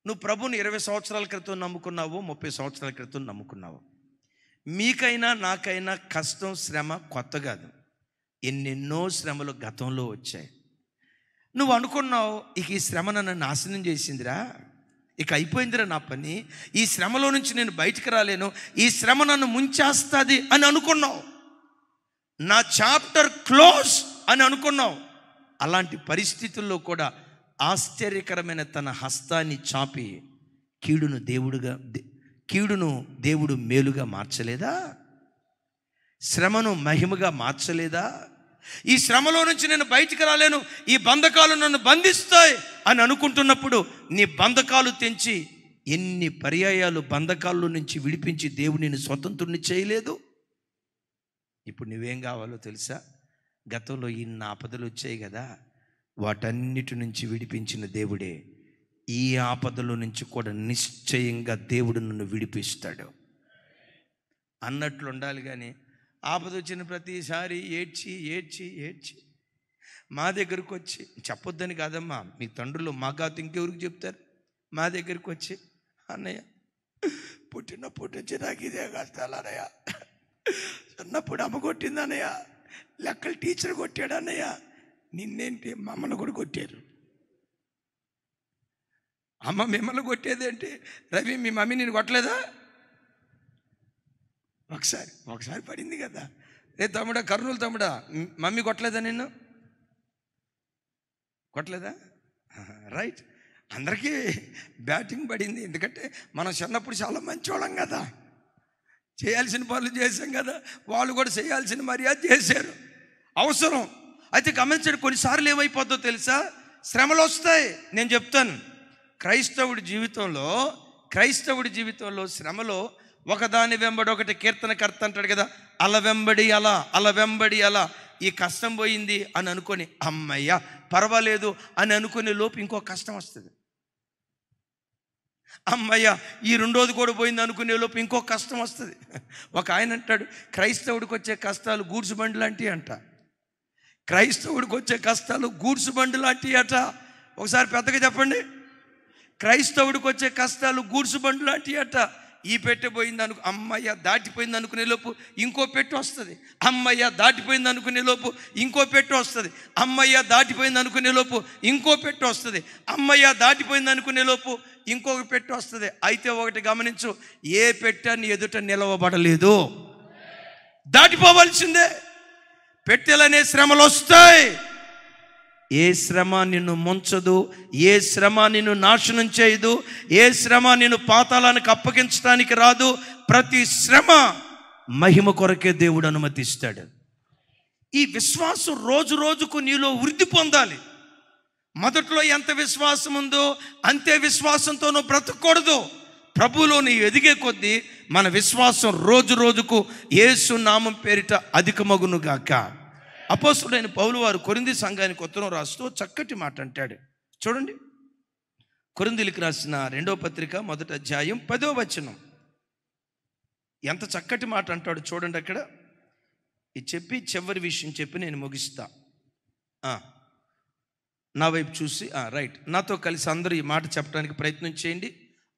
నువ్వు ప్రభుని 20 సంవత్సరాల క్రితం నమ్ముకున్నావు, 30 సంవత్సరాల క్రితం నమ్ముకున్నావు. మీకైనా నాకైనా కష్టం, శ్రమ కొత్త కాదు. ఎన్నెన్నో శ్రమలు గతంలో వచ్చాయి. నువ్వు అనుకున్నావు, ఇక ఈ శ్రమ నన్ను నాశనం చేసిందిరా, ఇక అయిపోయిందిరా నా పని, ఈ శ్రమలో నుంచి నేను బయటికి రాలేను, ఈ శ్రమ నన్ను ముంచేస్తుంది అని అనుకున్నావు, నా చాప్టర్ క్లోజ్ అని అనుకున్నావు. అలాంటి పరిస్థితుల్లో కూడా ఆశ్చర్యకరమైన తన హస్తాన్ని చాపి కీడును దేవుడు మేలుగా మార్చలేదా? శ్రమను మహిమగా మార్చలేదా? ఈ శ్రమలో నుంచి నేను బయటికి రాలేను, ఈ బంధకాలు నన్ను బంధిస్తాయి అని అనుకుంటున్నప్పుడు నీ బంధకాలు తెంచి ఎన్ని పర్యాయాలు బంధకాల్లో నుంచి విడిపించి దేవుడు నిన్ను స్వతంత్రుని చేయలేదు? ఇప్పుడు నువ్వేం కావాలో తెలుసా? గతంలో ఇన్ని ఆపదలు వచ్చాయి కదా, వాటన్నిటి నుంచి విడిపించిన దేవుడే ఈ ఆపదల నుంచి కూడా నిశ్చయంగా దేవుడు నన్ను విడిపిస్తాడు అన్నట్లు ఉండాలి. కానీ ఆపద వచ్చిన ప్రతిసారి ఏడ్చి ఏడ్చి ఏడ్చి మా దగ్గరకు వచ్చి, చెప్పొద్దని కాదమ్మా, మీ తండ్రులు మా కాదు ఇంకెవరికి చెప్తారు, మా దగ్గరకు వచ్చి, అన్నయ్య పుట్టినప్పటి నుంచి నాకు ఇదే కష్టాలు అన్నయ్య, చిన్నప్పుడు అమ్మ కొట్టింది అన్నయ్య, లెక్కలు టీచర్ కొట్టాడు అన్నయ్య, నిన్నేంటి మమ్మల్ని కూడా కొట్టారు. అమ్మ మిమ్మల్ని కొట్టేదేంటి? రవి మీ మమ్మీ నేను కొట్టలేదా? ఒకసారి పడింది కదా. రే తమ్ముడా, కర్నూలు తమ్ముడా, మమ్మీ కొట్టలేదా నిన్ను? కొట్టలేదా? రైట్, అందరికీ బ్యాటింగ్ పడింది. ఎందుకంటే మనం చిన్నప్పుడు చాలా మంచివాళ్ళం కదా, చేయాల్సిన పనులు చేసాం కదా, వాళ్ళు కూడా చేయాల్సిన మర్యాద చేశారు, అవసరం. అయితే గమనించండి, కొన్నిసార్లు ఏమైపోద్దో తెలుసా? శ్రమలు వస్తాయి. నేను చెప్తాను, క్రైస్తవుడి జీవితంలో శ్రమలో ఒకదాని వెంబడి ఒకటి, కీర్తనకర్త అంటాడు కదా, అల వెంబడి అలా ఈ కష్టం పోయింది అని అనుకొని అమ్మయ్య పర్వాలేదు అని అనుకునే లోపు ఇంకో కష్టం వస్తుంది. అమ్మయ్య ఈ రెండోది కూడా పోయింది అనుకునే లోపు ఇంకో కష్టం వస్తుంది. ఒక ఆయన అంటాడు, క్రైస్తవుడికి వచ్చే కష్టాలు గూడ్స్ బండి లాంటివి అంట. క్రైస్తవుడికి వచ్చే కష్టాలు గూడ్స్ బండి లాంటివి అట. ఒకసారి పెద్దగా చెప్పండి. క్రైస్తవుడికి వచ్చే కష్టాలు గూడ్స్ బండి లాంటివి అట. ఈ పెట్టె పోయింది అమ్మయ్య దాటిపోయింది అనుకునే లోపు ఇంకో పెట్టె వస్తుంది. అమ్మయ్య దాటిపోయింది అనుకునే లోపు ఇంకో పెట్టె వస్తుంది. అమ్మయ్య దాటిపోయింది అనుకునే లోపు ఇంకో పెట్టె వస్తుంది. అమ్మయ్య దాటిపోయింది అనుకునే లోపు ఇంకొక పెట్టె వస్తుంది. అయితే ఒకటి గమనించు, ఏ పెట్టె నీ ఎదుట నిలవబడలేదు, దాటిపోవాల్సిందే. పెట్టెలనే శ్రమలు వస్తాయి. ఏ శ్రమ నిన్ను ముంచదు, ఏ శ్రమ నిన్ను నాశనం చేయదు, ఏ శ్రమ నిన్ను పాతాళానికి అప్పగించడానికి రాదు. ప్రతి శ్రమ మహిమ కొరకే దేవుడు అనుమతిస్తాడు. ఈ విశ్వాసం రోజు రోజుకు నీలో వృద్ధి పొందాలి. మొదట్లో ఎంత విశ్వాసం ఉందో అంతే విశ్వాసంతో నువ్వు బ్రతకూడదు. ప్రభువులో నీవు ఎదిగే కొద్దీ మన విశ్వాసం రోజు రోజుకు యేసు నామం పేరిట అధికమగునుగాక. అపోస్తుడైన పౌలు వారు కొరింథీ సంఘానికి ఉత్తరం రాస్తూ చక్కటి మాట అంటాడు. చూడండి, కొరింథీలకు రాసిన 2వ పత్రిక 1వ అధ్యాయం 10వ వచనం. ఎంత చక్కటి మాట అంటాడు చూడండి అక్కడ. ఇది చెప్పి చివరి విషయం చెప్పి నేను ముగిస్తా. నా వైపు చూసి రైట్, నాతో కలిసి అందరూ ఈ మాట చెప్పడానికి ప్రయత్నం చేయండి.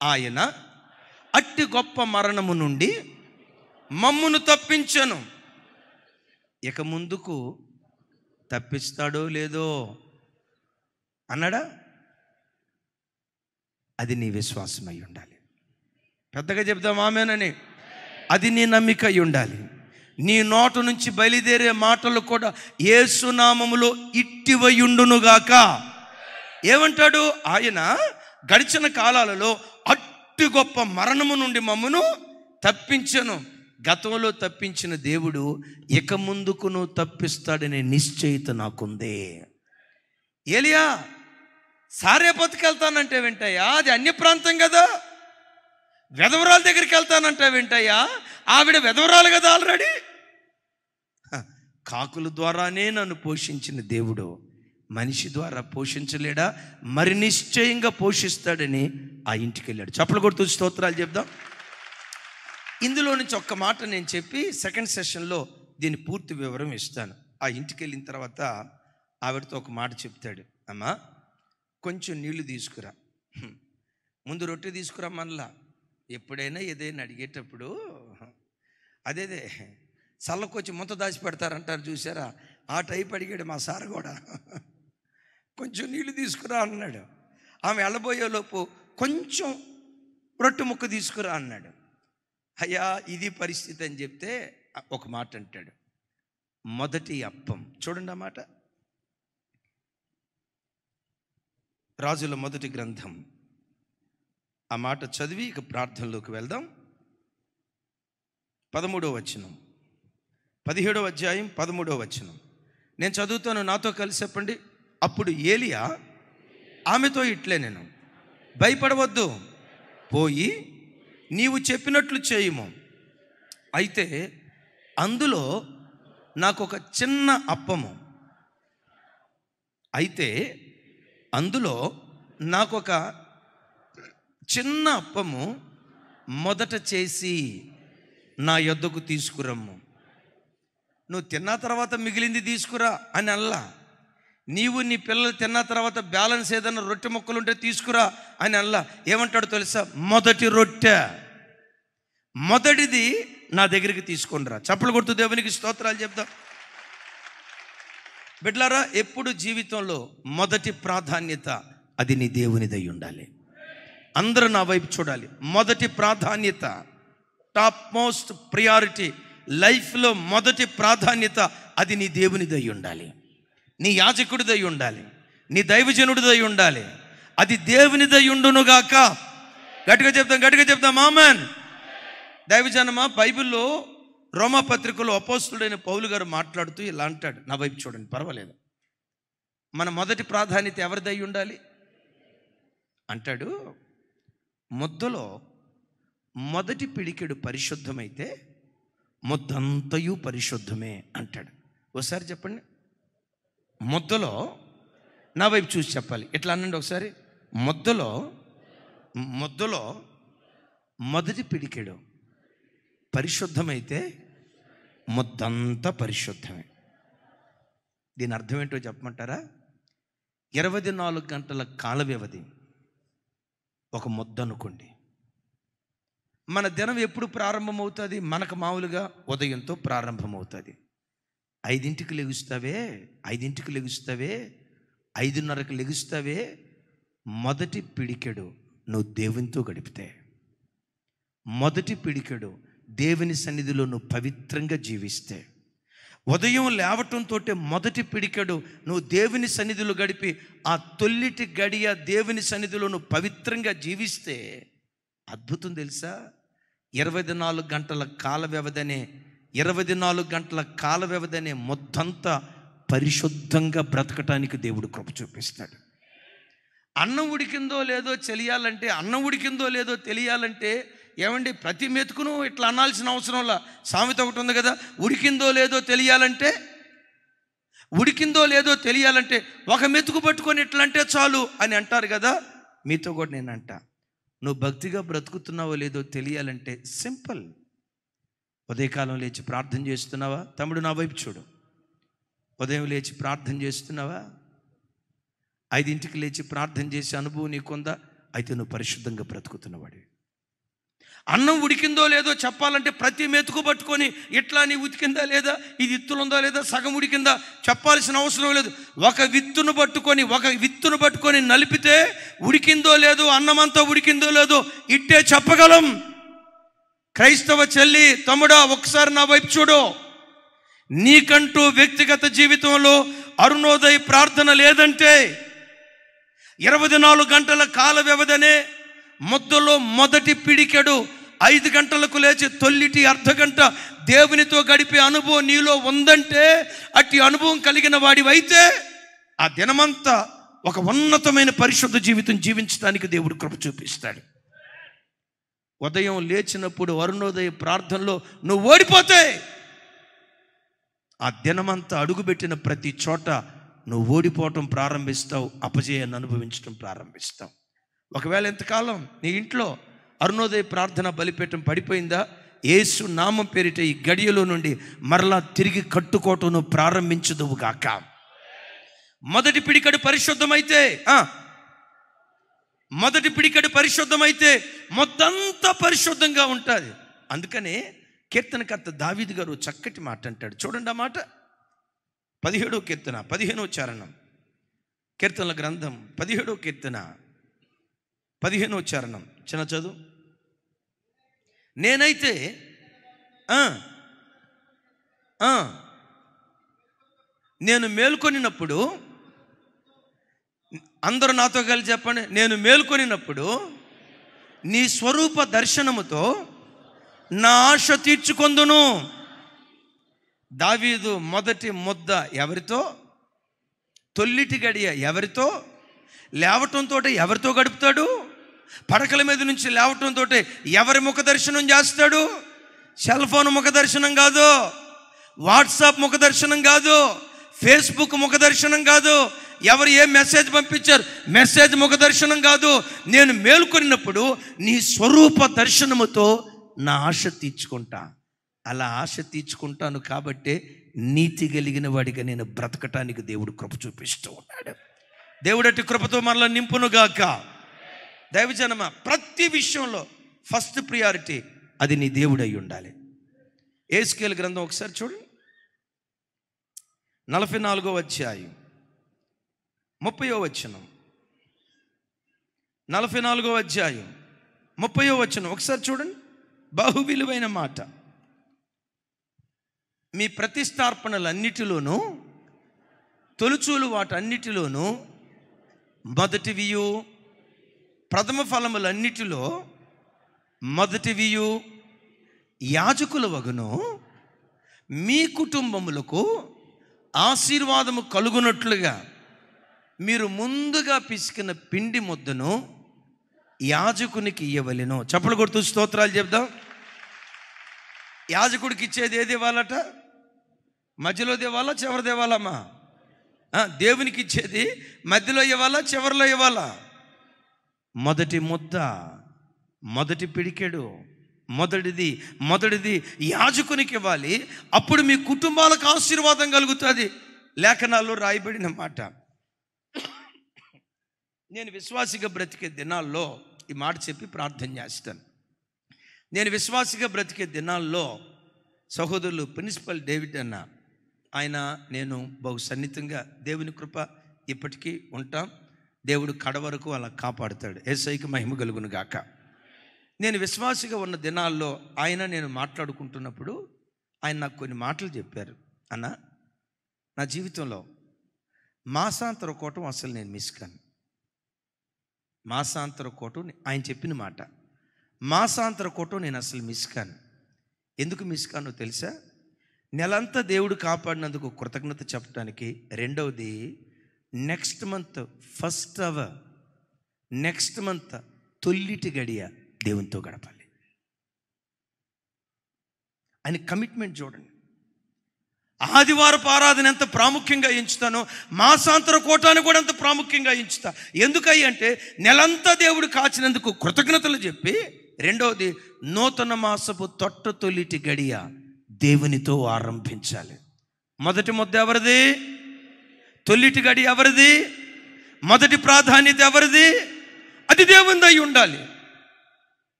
ఆయన అట్టి గొప్ప మరణము నుండి మమ్మును తప్పించను, ఇక ముందుకు తప్పిస్తాడో లేదో అన్నాడా? అది నీ విశ్వాసం అయి ఉండాలి. పెద్దగా చెప్దాం ఆమేనని. అది నీ నమ్మిక అయి ఉండాలి. నీ నోటు నుంచి బయలుదేరే మాటలు కూడా యేసు నామములో ఇట్టివయుండునుగాక. ఏమంటాడు ఆయన? గడిచిన కాలాలలో అట్టి గొప్ప మరణము నుండి మమ్మను తప్పించను. గతంలో తప్పించిన దేవుడు ఇక ముందుకును తప్పిస్తాడనే నిశ్చయిత నాకుంది. ఏలియా సారేపతికి వెళ్తానంటే వింటాయా, అది అన్య ప్రాంతం కదా. వెధవరాల దగ్గరికి వెళ్తానంటే వింటాయా, ఆవిడ వెధవరాలు కదా ఆల్రెడీ. కాకుల ద్వారానే నన్ను పోషించిన దేవుడు మనిషి ద్వారా పోషించలేడా? మరి నిశ్చయంగా పోషిస్తాడని ఆ ఇంటికి వెళ్ళాడు. చప్పలు కొడుతూ స్తోత్రాలు చెప్దాం. ఇందులో నుంచి ఒక్క మాట నేను చెప్పి సెకండ్ సెషన్లో దీని పూర్తి వివరం ఇస్తాను. ఆ ఇంటికి వెళ్ళిన తర్వాత ఆవిడతో ఒక మాట చెప్తాడు, అమ్మా కొంచెం నీళ్లు తీసుకురా, ముందు రొట్టె తీసుకురా. మనలా ఎప్పుడైనా ఏదైనా అడిగేటప్పుడు అదేదే చల్లకొచ్చి ముంత దాచి పెడతారంటారు చూసారా, ఆ టైప్ అడిగాడు మా సార్ కూడా. కొంచెం నీళ్లు తీసుకురా అన్నాడు. ఆమె వెళ్ళబోయేలోపు కొంచెం రొట్టె ముక్క తీసుకురా అన్నాడు. అయ్యా ఇది పరిస్థితి అని చెప్తే ఒక మాట అంటాడు, మొదటి అప్పం. చూడండి ఆ మాట, రాజుల మొదటి గ్రంథం. ఆ మాట చదివి ఇక ప్రార్థనలోకి వెళ్దాం. 13వ వచనం, 17వ అధ్యాయం 13వ వచనం నేను చదువుతాను, నాతో కలిసి చెప్పండి. అప్పుడు ఏలియా ఆమెతో ఇట్లే, నేను భయపడవద్దు, పోయి నీవు చెప్పినట్లు చేయుము. అయితే అందులో నాకు ఒక చిన్న అప్పము, మొదట చేసి నా యొద్దకు తీసుకురమ్ము. నువ్వు తిన్న తర్వాత మిగిలింది తీసుకురా అని అల్లా. నీవు నీ పిల్లలు తిన్న తర్వాత బ్యాలెన్స్ ఏదైనా రొట్టె ముక్కలుంటే తీసుకురా అని అల్లా. ఏమంటాడు తెలుసా? మొదటి రొట్టె, మొదటిది నా దగ్గరికి తీసుకొని రా. చప్పలు కొడుతూ దేవునికి స్తోత్రాలు చెప్దాం. బిడ్డలారా, ఎప్పుడు జీవితంలో మొదటి ప్రాధాన్యత అది నీ దేవునిదై ఉండాలి. అందరూ నా వైపు చూడాలి. మొదటి ప్రాధాన్యత, టాప్ మోస్ట్ ప్రియారిటీ లైఫ్లో మొదటి ప్రాధాన్యత అది నీ దేవునిదై ఉండాలి, నీ యాజకుడిదై ఉండాలి, నీ దైవజనుడిదై ఉండాలి. అది దేవునిదై ఉండునుగాక. గట్టిగా చెప్దాం ఆమేన్. దైవజనమా, బైబిల్లో రోమా పత్రికలో అపోస్తుడైన పౌలు గారు మాట్లాడుతూ ఇలా అంటాడు, నా వైపు చూడండి పర్వాలేదు. మన మొదటి ప్రాధాన్యత ఎవరిదై ఉండాలి అంటాడు, ముద్దలో మొదటి పిడికెడు పరిశుద్ధమైతే ముద్దంతయు పరిశుద్ధమే అంటాడు. ఒకసారి చెప్పండి, ముద్దలో, నా వైపు చూసి చెప్పాలి, ఎట్లా అనండి ఒకసారి. ముద్దలో మొదటి పిడికెడు పరిశుద్ధమైతే ముద్దంతా పరిశుద్ధమే. దీని అర్థం ఏంటో చెప్పమంటారా? 24 గంటల కాల వ్యవధి ఒక ముద్ద అనుకోండి. మన దినం ఎప్పుడు ప్రారంభమవుతుంది? మనకు మామూలుగా ఉదయంతో ప్రారంభమవుతుంది. 5ంటికి లెగుస్తావే, 5:30కి లెగుస్తావే. మొదటి పిడికెడు నువ్వు దేవునితో గడిపితే, మొదటి పిడికెడు దేవుని సన్నిధిలో నువ్వు పవిత్రంగా జీవిస్తే, ఉదయం లేవటంతో మొదటి పిడికెడు నువ్వు దేవుని సన్నిధిలో గడిపి ఆ తొల్లిటి గడియ దేవుని సన్నిధిలో నువ్వు పవిత్రంగా జీవిస్తే, అద్భుతం తెలుసా? 24 గంటల కాల వ్యవధనే మొత్తంతా పరిశుద్ధంగా బ్రతకటానికి దేవుడు కృప చూపిస్తాడు. అన్నం ఉడికిందో లేదో తెలియాలంటే ఏమండి, ప్రతి మెతుకును ఇట్లా అనాల్సిన అవసరంలా. సామెత ఒకటి ఉంది కదా, ఉడికిందో లేదో తెలియాలంటే ఒక మెతుకు పట్టుకొని ఇట్లా అంటే చాలు అని అంటారు కదా. మీతో కూడా నేను అంటా, నువ్వు భక్తిగా బ్రతుకుతున్నావో లేదో తెలియాలంటే సింపుల్. ఉదయకాలం లేచి ప్రార్థన చేస్తున్నావా? తమ్ముడు నా వైపు చూడు. ఉదయం లేచి ప్రార్థన చేస్తున్నావా? 5ంటికి లేచి ప్రార్థన చేసే అనుభవం నీకుందా? అయితే నువ్వు పరిశుద్ధంగా బ్రతుకుతున్నవాడు. అన్నం ఉడికిందో లేదో చెప్పాలంటే ప్రతి మెతుకు పట్టుకొని ఇట్లా నీ ఉతికిందా లేదా, ఇది ఇత్తులుందా లేదా, సగం ఉడికిందా చెప్పాల్సిన అవసరం లేదు. ఒక విత్తును పట్టుకొని నలిపితే ఉడికిందో లేదో, అన్నమంతా ఉడికిందో లేదో ఇట్టే చెప్పగలం. క్రైస్తవ చెల్లి, తమ్ముడా, ఒకసారి నా వైపు చూడు. నీకంటూ వ్యక్తిగత జీవితంలో అరుణోదయ ప్రార్థన లేదంటే 24 గంటల కాల వ్యవధనే ముద్దలో మొదటి పిడికెడు 5 గంటలకు లేచి తొల్లిటి అర్ధగంట దేవునితో గడిపే అనుభవం నీలో ఉందంటే, అట్టి అనుభవం కలిగిన వాడివైతే ఆ దినమంతా ఒక ఉన్నతమైన పరిశుద్ధ జీవితం జీవించడానికి దేవుడు కృప చూపిస్తాడు. ఉదయం లేచినప్పుడు అరుణోదయ ప్రార్థనలో నువ్వు ఓడిపోతే ఆ దినమంతా అడుగుపెట్టిన ప్రతి చోట నువ్వు ఓడిపోవటం ప్రారంభిస్తావు, అపజయాన్ని అనుభవించడం ప్రారంభిస్తావు. ఒకవేళ ఎంతకాలం నీ ఇంట్లో అరుణోదయ ప్రార్థన బలిపీఠం పడిపోయిందా, యేసు నామం పేరిట ఈ గడియలో నుండి మరలా తిరిగి కట్టుకోవటం నువ్వు ప్రారంభించదువు గాక. మొదటి పిడికడు పరిశుద్ధమైతే మొత్తంతా పరిశుద్ధంగా ఉంటుంది. అందుకనే కీర్తనకర్త దావీదు గారు చక్కటి మాట అంటాడు. చూడండి ఆ మాట, 17వ కీర్తన 15వ చరణం. కీర్తనల గ్రంథం 17వ కీర్తన 15వ చరణం. చిన్న చదువు. నేనైతే నేను మేల్కొనినప్పుడు, అందరూ నాతో కలిసి చెప్పండి, నేను మేల్కొనినప్పుడు నీ స్వరూప దర్శనముతో నా ఆశ తీర్చుకొందును. దావీదు మొదటి ముద్ద ఎవరితో? తొల్లిటి గడియ ఎవరితో? లేవటంతో ఎవరితో గడుపుతాడు? పడకల మీద నుంచి లేవటంతో ఎవరి ముఖ దర్శనం చేస్తాడు? సెల్ ఫోన్ ముఖ దర్శనం కాదు, వాట్సాప్ ముఖ దర్శనం కాదు, ఫేస్బుక్ ముఖ దర్శనం కాదు, ఎవరు ఏ మెసేజ్ పంపించారు మెసేజ్ ముఖ దర్శనం కాదు. నేను మేల్కొన్నప్పుడు నీ స్వరూప దర్శనముతో నా ఆశ తీర్చుకుంటా. అలా ఆశ తీర్చుకుంటాను కాబట్టే నీతి కలిగిన వాడిగా నేను బ్రతకటానికి దేవుడు కృప చూపిస్తూ ఉన్నాడు. దేవుడటి కృపతో మనల్ని నింపునుగాక. దైవజనమ, ప్రతి విషయంలో ఫస్ట్ ప్రియారిటీ అది నీ దేవుడు అయి ఉండాలి. యేసుకేలు గ్రంథం ఒకసారి చూడండి, 44వ అధ్యాయం 30వ వచనం. 44వ అధ్యాయం 30వ వచనం ఒకసారి చూడండి. బహు విలువైన మాట. మీ ప్రతిష్టార్పణలన్నిటిలోనూ తొలుచూలు వాటన్నిటిలోనూ మొదటివియు, ప్రథమ ఫలములన్నిటిలో మొదటివియు యాజకుల వగును మీ కుటుంబములకు ఆశీర్వాదము కలుగునట్లుగా మీరు ముందుగా పిసికిన పిండి ముద్దను యాజకునికి ఇయ్యవలెను. చప్పలు కొడుతూ స్తోత్రాలు చెప్దాం. యాజకుడికి ఇచ్చేది ఏది ఇవ్వాలట? మధ్యలో ఇవ్వాలా, చివరిది ఇవ్వాలమ్మా? దేవునికి ఇచ్చేది మధ్యలో ఇవ్వాలా, చివరిలో ఇవ్వాలా? మొదటి ముద్ద, మొదటి పిడికెడు, మొదటిది యాజకునికి ఇవ్వాలి. అప్పుడు మీ కుటుంబాలకు ఆశీర్వాదం కలుగుతుంది. లేఖనాల్లో రాయబడిన మాట. నేను విశ్వాసిగా బ్రతికే దినాల్లో ఈ మాట చెప్పి ప్రార్థన చేస్తాను. నేను విశ్వాసిగా బ్రతికే దినాల్లో సహోదరులు ప్రిన్సిపల్ డేవిడ్ అన్న ఆయన నేను బహు సన్నిహితంగా, దేవుని కృప ఇప్పటికీ ఉంటాం. దేవుడు కడ వరకు అలా కాపాడుతాడు. యేసయ్యకి మహిమ కలుగును గాక. నేను విశ్వాసిగా ఉన్న దినాల్లో ఆయన నేను మాట్లాడుకుంటున్నప్పుడు ఆయన నాకు కొన్ని మాటలు చెప్పారు. అన్న, నా జీవితంలో మాసాంతర కూటం అసలు నేను మిస్ కాను. మాసాంతర కూటం ఆయన చెప్పిన మాట. మాసాంతర కూటం నేను అసలు మిస్ కాను. ఎందుకు మిస్ కానో తెలుసా? నెలంతా దేవుడు కాపాడినందుకు కృతజ్ఞత చెప్పడానికి. రెండవది, next month first hour, next month తొల్లిటి గడియ దేవునితో గడపాలి. ఆయన కమిట్మెంట్ చూడండి. ఆదివారపు ఆరాధన ఎంత ప్రాముఖ్యంగా ఎంచుతానో మాసాంతర కూటాన్ని కూడా అంత ప్రాముఖ్యంగా ఎంచుతా. ఎందుకయ్యి అంటే నెలంతా దేవుడు కాచినందుకు కృతజ్ఞతలు చెప్పి. రెండవది, నూతన మాసపు తొలిటి గడియ దేవునితో ఆరంభించాలి. మొదటి ముద్ద ఎవరిది? తొలిటి గడి ఎవరిది? మొదటి ప్రాధాన్యత ఎవరిది? అది దేవునిది అయి ఉండాలి.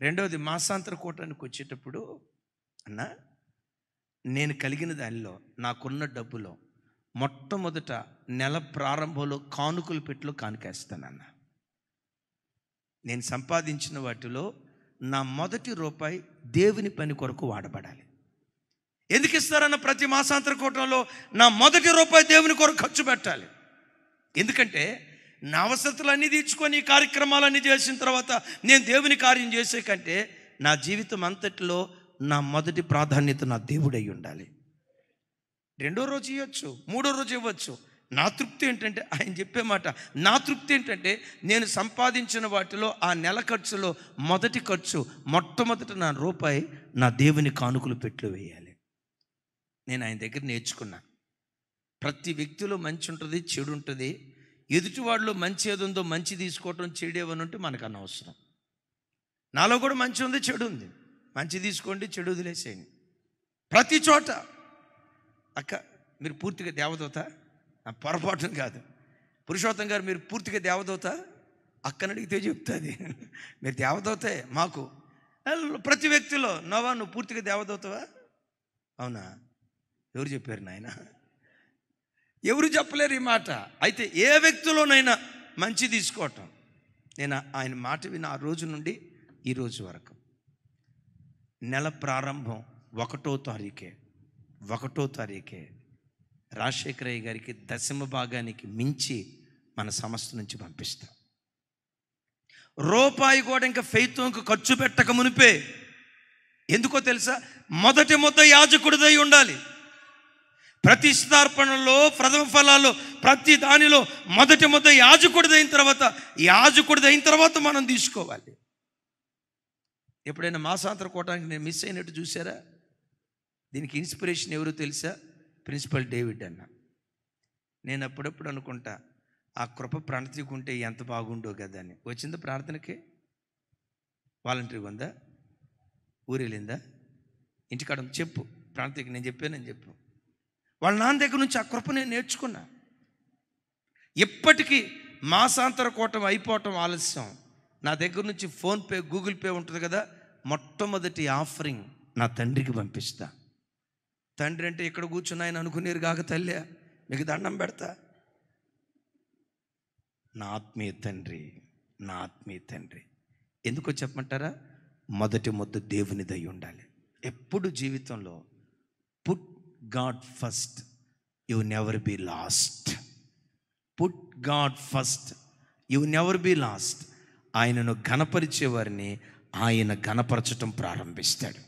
రెండవది, మాసాంతర కూటానికి వచ్చేటప్పుడు అన్నా, నేను కలిగిన దానిలో, నాకున్న డబ్బులో మొట్టమొదట నెల ప్రారంభంలో కానుకలు పెట్టులో కానుకేస్తానన్న. నేను సంపాదించిన వాటిలో నా మొదటి రూపాయి దేవుని పని కొరకు వాడబడాలి. ఎందుకు ఇస్తారన్న? ప్రతి మాసాంతర కూటంలో నా మొదటి రూపాయి దేవుని కొరకు ఖర్చు పెట్టాలి. ఎందుకంటే నా అవసరతలన్నీ తీర్చుకొని ఈ కార్యక్రమాలన్నీ చేసిన తర్వాత నేను దేవుని కార్యం చేసే కంటే నా జీవితం అంతటిలో నా మొదటి ప్రాధాన్యత నా దేవుడై ఉండాలి. రెండో రోజు ఇవ్వచ్చు, మూడో రోజు ఇవ్వచ్చు, నా తృప్తి ఏంటంటే, ఆయన చెప్పే మాట, నా తృప్తి ఏంటంటే నేను సంపాదించిన వాటిలో ఆ నెల ఖర్చులో మొట్టమొదట నా రూపాయి నా దేవుని కానుకలు పెట్లు వేయాలి. నేను ఆయన దగ్గర నేర్చుకున్నా. ప్రతి వ్యక్తిలో మంచి ఉంటుంది, చెడు ఉంటుంది. ఎదుటివాడిలో మంచి ఏది ఉందో మంచి తీసుకోవటం, చెడు ఏమని ఉంటే మనకు అనవసరం. నాలో కూడా మంచి ఉంది, చెడు ఉంది. మంచి తీసుకోండి, చెడు వదిలేసేయండి. ప్రతి చోట అక్క మీరు పూర్తిగా దేవదూత, పొరపాటును కాదు. పురుషోత్తం గారు మీరు పూర్తిగా దేవదూత, అక్కని అడిగితే చెప్తుంది మీరు దేవదూతే మాకు. ప్రతి వ్యక్తిలో నవ్వా నువ్వు పూర్తిగా దేవదూతవా? అవునా? ఎవరు చెప్పారు నాయన? ఎవరు చెప్పలేరు ఈ మాట. అయితే ఏ వ్యక్తిలోనైనా మంచి తీసుకోవటం. నేను ఆయన మాట విన్న ఆ రోజు నుండి ఈ రోజు వరకు, నెల ప్రారంభం 1వ తారీఖే రాజశేఖరయ్య గారికి దశమ భాగానికి మించి మన సంస్థ నుంచి పంపిస్తాం. రూపాయి కూడా ఇంకా ఫెయిత్కి ఖర్చు పెట్టక మునిపే. ఎందుకో తెలుసా? మొదటి ముద్ద యాజకుడిదై ఉండాలి. ప్రతిష్టార్పణలో, ప్రథమ ఫలాల్లో, ప్రతి దానిలో మొదటి ముద్ద యాజకుడిదైన తర్వాత మనం తీసుకోవాలి. ఎప్పుడైనా మాసాంతర కోటానికి నేను మిస్ అయినట్టు చూసారా? దీనికి ఇన్స్పిరేషన్ ఎవరు తెలుసా? ప్రిన్సిపల్ డేవిడ్ అన్న. నేను అప్పుడప్పుడు అనుకుంటా, ఆ కృప ప్రణతికి ఉంటే ఎంత బాగుండో కదా అని. వచ్చిందా ప్రార్థనకి? వాలంటరీ ఉందా? ఊరెళ్ళిందా? ఇంటికాడ చెప్పు, ప్రణతికి నేను చెప్పానని చెప్పు. వాళ్ళ నాన్న దగ్గర నుంచి ఆ కృప నేను నేర్చుకున్నా. ఎప్పటికీ మాసాంతర కోటం అయిపోవటం ఆలస్యం. నా దగ్గర నుంచి ఫోన్పే, గూగుల్ పే ఉంటుంది కదా, మొట్టమొదటి ఆఫరింగ్ నా తండ్రికి పంపిస్తా. తండ్రి అంటే ఇక్కడ కూర్చున్నాయని అనుకునేరు కాక, తల్లి మీకు దండం పెడతా. నా ఆత్మీయ తండ్రి ఎందుకో చెప్పమంటారా? మొదటి ముద్ద దేవునిదై ఉండాలి. ఎప్పుడు జీవితంలో put God first, you never be lost. Put God first, you never be lost. ఆయనను ఘనపరిచే వారిని ఆయన ఘనపరచటం ప్రారంభిస్తాడు.